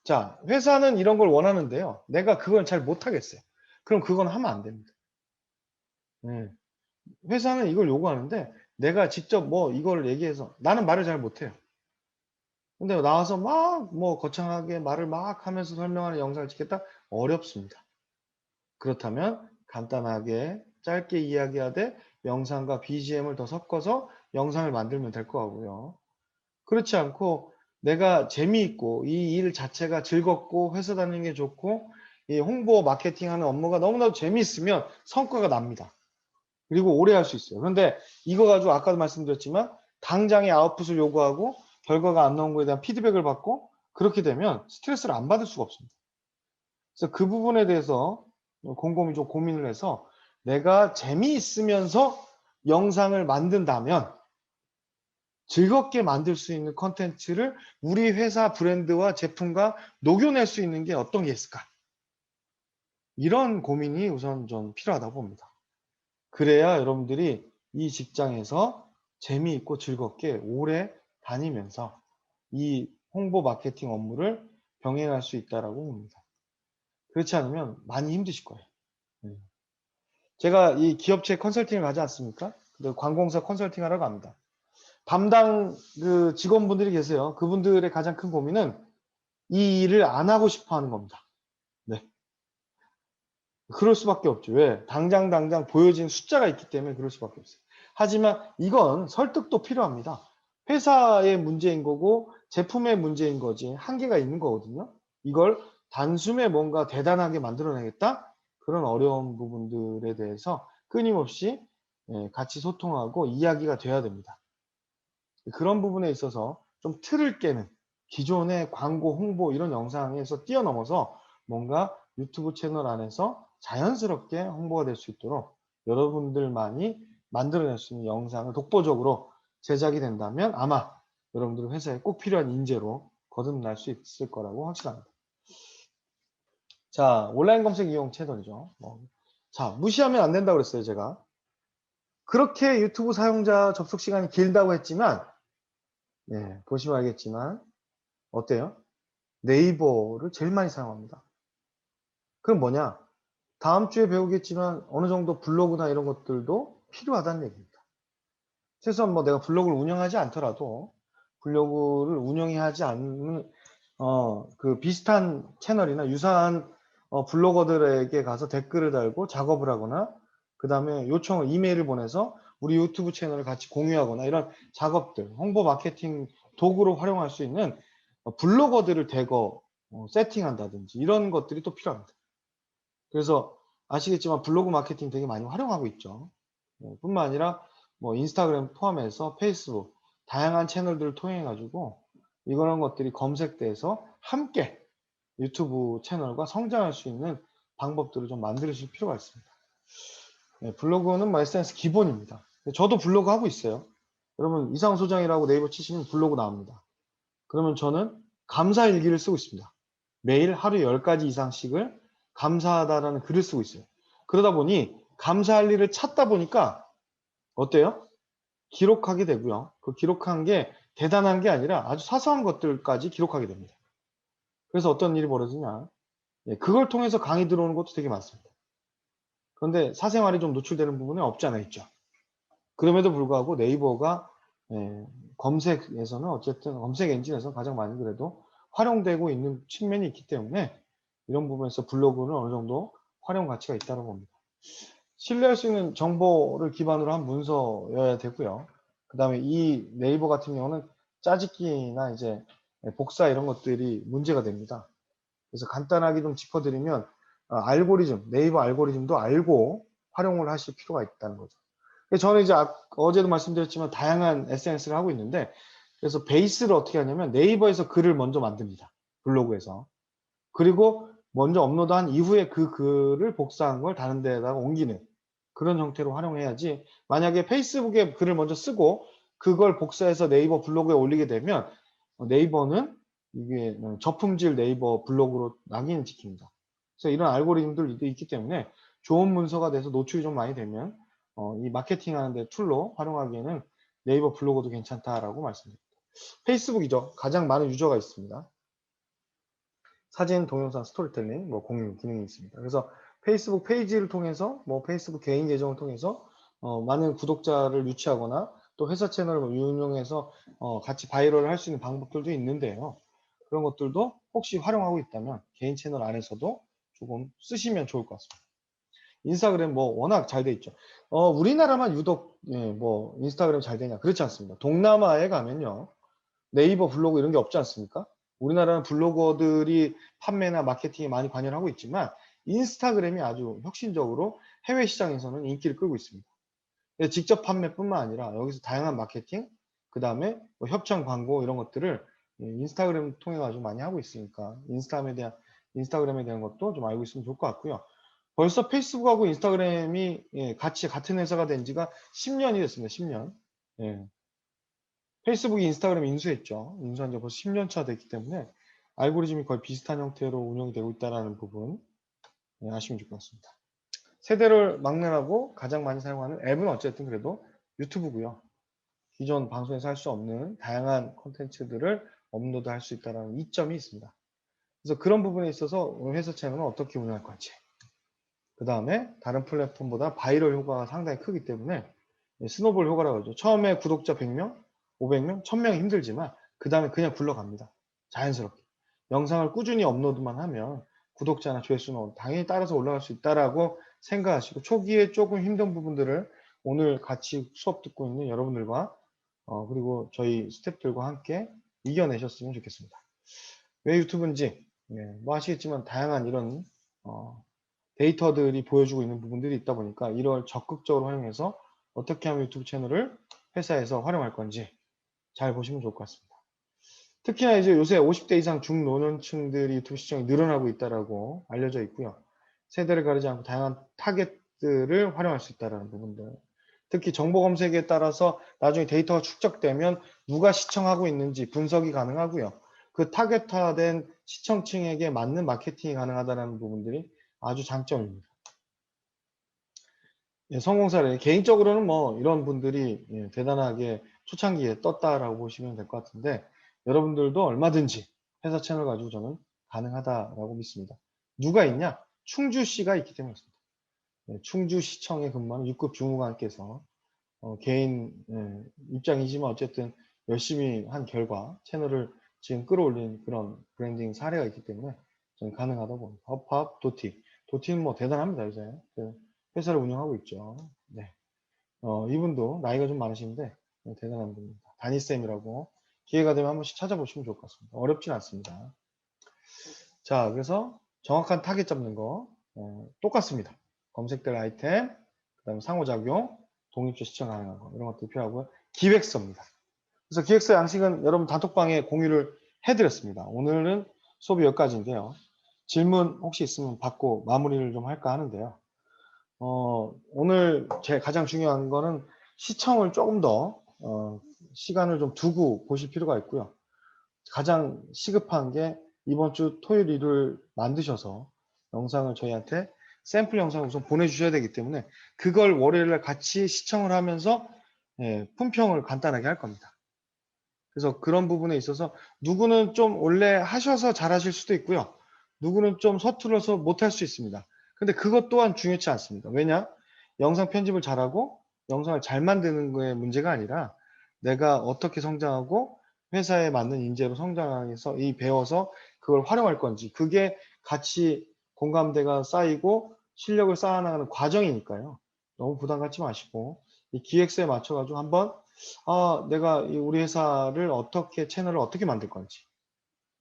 자, 회사는 이런 걸 원하는데요. 내가 그걸 잘 못하겠어요. 그럼 그건 하면 안 됩니다. 회사는 이걸 요구하는데 내가 직접 뭐 이걸 얘기해서 나는 말을 잘 못해요. 근데 나와서 막 뭐 거창하게 말을 막 하면서 설명하는 영상을 찍겠다? 어렵습니다. 그렇다면 간단하게 짧게 이야기하되 영상과 BGM을 더 섞어서 영상을 만들면 될 거 같고요. 그렇지 않고 내가 재미있고 이 일 자체가 즐겁고 회사 다니는 게 좋고 이 홍보 마케팅하는 업무가 너무나도 재미있으면 성과가 납니다. 그리고 오래 할 수 있어요. 그런데 이거 가지고 아까도 말씀드렸지만 당장의 아웃풋을 요구하고 결과가 안 나온 거에 대한 피드백을 받고 그렇게 되면 스트레스를 안 받을 수가 없습니다. 그래서 그 부분에 대해서 곰곰이 좀 고민을 해서 내가 재미있으면서 영상을 만든다면 즐겁게 만들 수 있는 컨텐츠를 우리 회사 브랜드와 제품과 녹여낼 수 있는 게 어떤 게 있을까? 이런 고민이 우선 좀 필요하다고 봅니다. 그래야 여러분들이 이 직장에서 재미있고 즐겁게 오래 다니면서 이 홍보 마케팅 업무를 병행할 수 있다고 봅니다. 그렇지 않으면 많이 힘드실 거예요. 제가 이 기업체 컨설팅을 가지 않습니까? 관공서 컨설팅 하러 갑니다. 담당 그 직원분들이 계세요. 그분들의 가장 큰 고민은 이 일을 안 하고 싶어 하는 겁니다. 네. 그럴 수밖에 없죠. 왜? 당장 보여진 숫자가 있기 때문에 그럴 수밖에 없어요. 하지만 이건 설득도 필요합니다. 회사의 문제인 거고 제품의 문제인 거지 한계가 있는 거거든요. 이걸 단숨에 뭔가 대단하게 만들어내겠다? 그런 어려운 부분들에 대해서 끊임없이 같이 소통하고 이야기가 돼야 됩니다. 그런 부분에 있어서 좀 틀을 깨는 기존의 광고, 홍보 이런 영상에서 뛰어넘어서 뭔가 유튜브 채널 안에서 자연스럽게 홍보가 될 수 있도록 여러분들만이 만들어낼 수 있는 영상을 독보적으로 제작이 된다면 아마 여러분들 회사에 꼭 필요한 인재로 거듭날 수 있을 거라고 확신합니다. 자, 온라인 검색 이용 채널이죠. 자, 무시하면 안 된다고 그랬어요, 제가. 그렇게 유튜브 사용자 접속 시간이 길다고 했지만, 보시면 알겠지만, 어때요? 네이버를 제일 많이 사용합니다. 그럼 뭐냐? 다음 주에 배우겠지만 어느 정도 블로그나 이런 것들도 필요하다는 얘기입니다. 최소한 뭐 내가 블로그를 운영하지 않더라도 블로그를 운영해야 하지 않는 그 비슷한 채널이나 유사한 블로거들에게 가서 댓글을 달고 작업을 하거나 그 다음에 요청을 이메일을 보내서 우리 유튜브 채널을 같이 공유하거나 이런 작업들, 홍보 마케팅 도구로 활용할 수 있는 블로거들을 대거 세팅한다든지 이런 것들이 또 필요합니다. 그래서 아시겠지만 블로그 마케팅 되게 많이 활용하고 있죠. 뿐만 아니라 뭐 인스타그램 포함해서 페이스북 다양한 채널들을 통해 가지고 이런 것들이 검색돼서 함께 유튜브 채널과 성장할 수 있는 방법들을 좀 만드실 필요가 있습니다. 블로그는 뭐 SNS 기본입니다. 저도 블로그 하고 있어요. 여러분 이상소장이라고 네이버 치시면 블로그 나옵니다. 그러면 저는 감사 일기를 쓰고 있습니다. 매일 하루 10가지 이상씩을 감사하다라는 글을 쓰고 있어요. 그러다 보니 감사할 일을 찾다 보니까 어때요? 기록하게 되고요. 그 기록한 게 대단한 게 아니라 아주 사소한 것들까지 기록하게 됩니다. 그래서 어떤 일이 벌어지냐? 그걸 통해서 강의 들어오는 것도 되게 많습니다. 그런데 사생활이 좀 노출되는 부분은 없지 않아 있죠. 그럼에도 불구하고 네이버가 검색에서는 어쨌든 검색 엔진에서 가장 많이 그래도 활용되고 있는 측면이 있기 때문에 이런 부분에서 블로그는 어느 정도 활용 가치가 있다고 봅니다. 신뢰할 수 있는 정보를 기반으로 한 문서여야 되고요. 그 다음에 이 네이버 같은 경우는 짜집기나 이제 복사 이런 것들이 문제가 됩니다. 그래서 간단하게 좀 짚어드리면 알고리즘, 네이버 알고리즘도 알고 활용을 하실 필요가 있다는 거죠. 저는 이제 어제도 말씀드렸지만 다양한 SNS를 하고 있는데 그래서 베이스를 어떻게 하냐면 네이버에서 글을 먼저 만듭니다. 블로그에서. 그리고 먼저 업로드한 이후에 그 글을 복사한 걸 다른 데다가 옮기는 그런 형태로 활용해야지 만약에 페이스북에 글을 먼저 쓰고 그걸 복사해서 네이버 블로그에 올리게 되면 네이버는 이게 저품질 네이버 블로그로 낙인을 찍힙니다. 그래서 이런 알고리즘들도 있기 때문에 좋은 문서가 돼서 노출이 좀 많이 되면 이 마케팅 하는데 툴로 활용하기에는 네이버 블로그도 괜찮다라고 말씀드립니다. 페이스북이죠. 가장 많은 유저가 있습니다. 사진, 동영상, 스토리텔링, 뭐 공유 기능이 있습니다. 그래서 페이스북 페이지를 통해서 뭐 페이스북 개인 계정을 통해서 많은 구독자를 유치하거나 또 회사 채널을 운용해서 같이 바이럴을 할 수 있는 방법들도 있는데요. 그런 것들도 혹시 활용하고 있다면 개인 채널 안에서도 조금 쓰시면 좋을 것 같습니다. 인스타그램 뭐 워낙 잘 돼 있죠. 우리나라만 유독 뭐 인스타그램 잘 되냐? 그렇지 않습니다. 동남아에 가면요. 네이버 블로그 이런 게 없지 않습니까? 우리나라는 블로거들이 판매나 마케팅에 많이 관여를 하고 있지만 인스타그램이 아주 혁신적으로 해외 시장에서는 인기를 끌고 있습니다. 직접 판매뿐만 아니라 여기서 다양한 마케팅, 그 다음에 뭐 협찬 광고 이런 것들을 인스타그램 통해 가지고 많이 하고 있으니까 인스타그램에 대한 것도 좀 알고 있으면 좋을 것 같고요. 벌써 페이스북하고 인스타그램이 같이 같은 회사가 된 지가 10년이 됐습니다. 10년. 페이스북이 인스타그램 인수했죠. 인수한 지 벌써 10년 차 됐기 때문에 알고리즘이 거의 비슷한 형태로 운영이 되고 있다는 부분 아시면 좋을 것 같습니다. 세대를 막론하고 가장 많이 사용하는 앱은 어쨌든 그래도 유튜브고요. 기존 방송에서 할 수 없는 다양한 콘텐츠들을 업로드할 수 있다는 이점이 있습니다. 그래서 그런 부분에 있어서 회사 채널은 어떻게 운영할 건지 그 다음에 다른 플랫폼보다 바이럴 효과가 상당히 크기 때문에 스노볼 효과라고 하죠. 처음에 구독자 100명, 500명, 1000명이 힘들지만 그 다음에 그냥 굴러갑니다. 자연스럽게. 영상을 꾸준히 업로드만 하면 구독자나 조회수는 당연히 따라서 올라갈 수 있다라고 생각하시고 초기에 조금 힘든 부분들을 오늘 같이 수업 듣고 있는 여러분들과 그리고 저희 스태프들과 함께 이겨내셨으면 좋겠습니다. 왜 유튜브인지 뭐 아시겠지만 다양한 이런 데이터들이 보여주고 있는 부분들이 있다 보니까 이걸 적극적으로 활용해서 어떻게 하면 유튜브 채널을 회사에서 활용할 건지 잘 보시면 좋을 것 같습니다. 특히나 이제 요새 50대 이상 중노년층들이 유튜브 시청이 늘어나고 있다라고 알려져 있고요. 세대를 가리지 않고 다양한 타겟들을 활용할 수 있다는 부분들. 특히 정보 검색에 따라서 나중에 데이터가 축적되면 누가 시청하고 있는지 분석이 가능하고요. 그 타겟화된 시청층에게 맞는 마케팅이 가능하다는 부분들이 아주 장점입니다. 성공 사례 개인적으로는 뭐 이런 분들이 대단하게 초창기에 떴다라고 보시면 될 것 같은데 여러분들도 얼마든지 회사 채널 가지고 저는 가능하다라고 믿습니다. 누가 있냐? 충주시가 있기 때문에 그렇습니다. 네, 충주시청에 근무하는 6급 주무관께서 개인 입장이지만 어쨌든 열심히 한 결과 채널을 지금 끌어올린 그런 브랜딩 사례가 있기 때문에 저는 가능하다고 봅니다. 허팝, 도티. 도티는 뭐 대단합니다. 요새 그 회사를 운영하고 있죠. 네. 이분도 나이가 좀 많으신데 대단한 분입니다. 다니쌤이라고 기회가 되면 한 번씩 찾아보시면 좋을 것 같습니다. 어렵진 않습니다. 자, 그래서 정확한 타겟 잡는 거 똑같습니다. 검색될 아이템, 그 다음에 상호작용, 독립적 시청 가능한 거 이런 것도 필요하고요. 기획서입니다. 그래서 기획서 양식은 여러분 단톡방에 공유를 해드렸습니다. 오늘은 수업이 여기까지인데요. 질문 혹시 있으면 받고 마무리를 좀 할까 하는데요. 오늘 제 가장 중요한 거는 시청을 조금 더 시간을 좀 두고 보실 필요가 있고요. 가장 시급한 게 이번 주 토요일 일요일 만드셔서 영상을 저희한테 샘플 영상을 우선 보내주셔야 되기 때문에 그걸 월요일날 같이 시청을 하면서 품평을 간단하게 할 겁니다. 그래서 그런 부분에 있어서 누구는 좀 원래 하셔서 잘하실 수도 있고요. 누구는 좀 서툴러서 못할 수 있습니다. 근데 그것 또한 중요치 않습니다. 왜냐? 영상 편집을 잘하고 영상을 잘 만드는 거에 문제가 아니라 내가 어떻게 성장하고 회사에 맞는 인재로 성장해서 배워서 그걸 활용할 건지 그게 같이 공감대가 쌓이고 실력을 쌓아나가는 과정이니까요. 너무 부담 갖지 마시고 이 기획서에 맞춰가지고 한번 내가 우리 회사를 어떻게 채널을 어떻게 만들 건지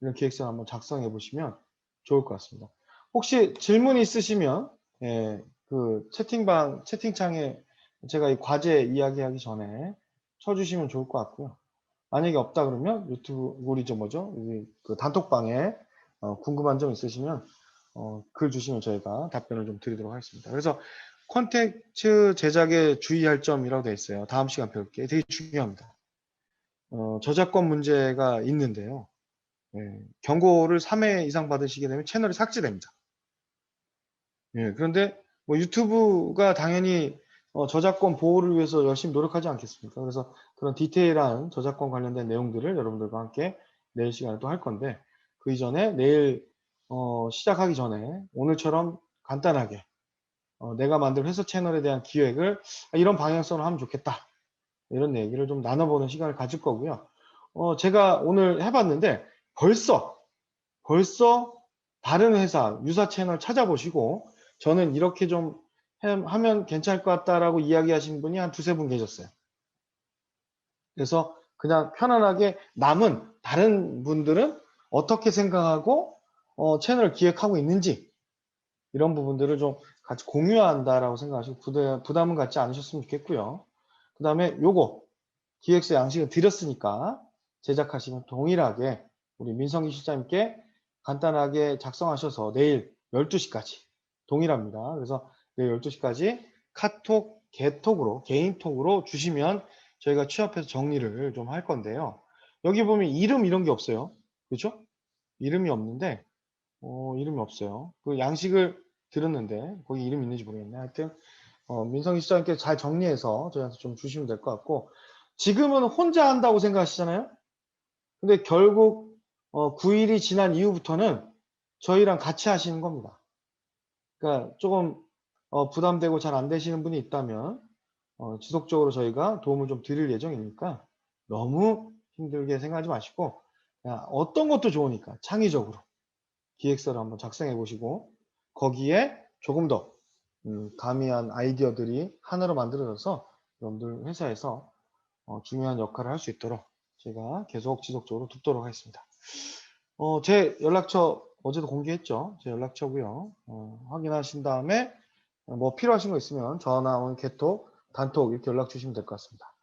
이런 기획서 한번 작성해 보시면 좋을 것 같습니다. 혹시 질문이 있으시면 그 채팅창에 제가 이 과제 이야기하기 전에 쳐주시면 좋을 것 같고요. 만약에 없다 그러면 유튜브 우리 그 단톡방에 궁금한 점 있으시면 글 주시면 저희가 답변을 좀 드리도록 하겠습니다. 그래서 콘텐츠 제작에 주의할 점이라고 되어 있어요. 다음 시간 배울게. 되게 중요합니다. 저작권 문제가 있는데요. 경고를 3회 이상 받으시게 되면 채널이 삭제됩니다. 그런데 뭐 유튜브가 당연히 저작권 보호를 위해서 열심히 노력하지 않겠습니까? 그래서 그런 디테일한 저작권 관련된 내용들을 여러분들과 함께 내일 시간에 또 할 건데 그 이전에 내일 시작하기 전에 오늘처럼 간단하게 내가 만든 회사 채널에 대한 기획을 이런 방향성으로 하면 좋겠다. 이런 얘기를 좀 나눠보는 시간을 가질 거고요. 제가 오늘 해봤는데 벌써 다른 회사 유사 채널 찾아보시고 저는 이렇게 좀 하면 괜찮을 것 같다라고 이야기하신 분이 한 두세 분 계셨어요. 그래서 그냥 편안하게 남은 다른 분들은 어떻게 생각하고 채널을 기획하고 있는지 이런 부분들을 좀 같이 공유한다라고 생각하시고 부담은 갖지 않으셨으면 좋겠고요. 그 다음에 요거 기획서 양식을 드렸으니까 제작하시면 동일하게 우리 민성기 실장님께 간단하게 작성하셔서 내일 12시까지 동일합니다. 그래서 내일 12시까지 카톡, 개인톡으로 주시면 저희가 취합해서 정리를 좀 할 건데요. 여기 보면 이름 이런 게 없어요. 그렇죠? 이름이 없는데 이름이 없어요. 그 양식을 드렸는데 거기 이름 있는지 모르겠네. 하여튼 민성기 실장님께 잘 정리해서 저희한테 좀 주시면 될 것 같고 지금은 혼자 한다고 생각하시잖아요. 근데 결국 9일이 지난 이후부터는 저희랑 같이 하시는 겁니다. 그러니까 조금 부담되고 잘 안 되시는 분이 있다면 지속적으로 저희가 도움을 좀 드릴 예정이니까 너무 힘들게 생각하지 마시고 그냥 어떤 것도 좋으니까 창의적으로 기획서를 한번 작성해 보시고 거기에 조금 더 가미한 아이디어들이 하나로 만들어져서 여러분들 회사에서 중요한 역할을 할 수 있도록 제가 계속 지속적으로 돕도록 하겠습니다. 제 연락처 어제도 공개했죠. 제 연락처고요. 확인하신 다음에 뭐 필요하신 거 있으면 전화, 개톡, 단톡 이렇게 연락 주시면 될 것 같습니다.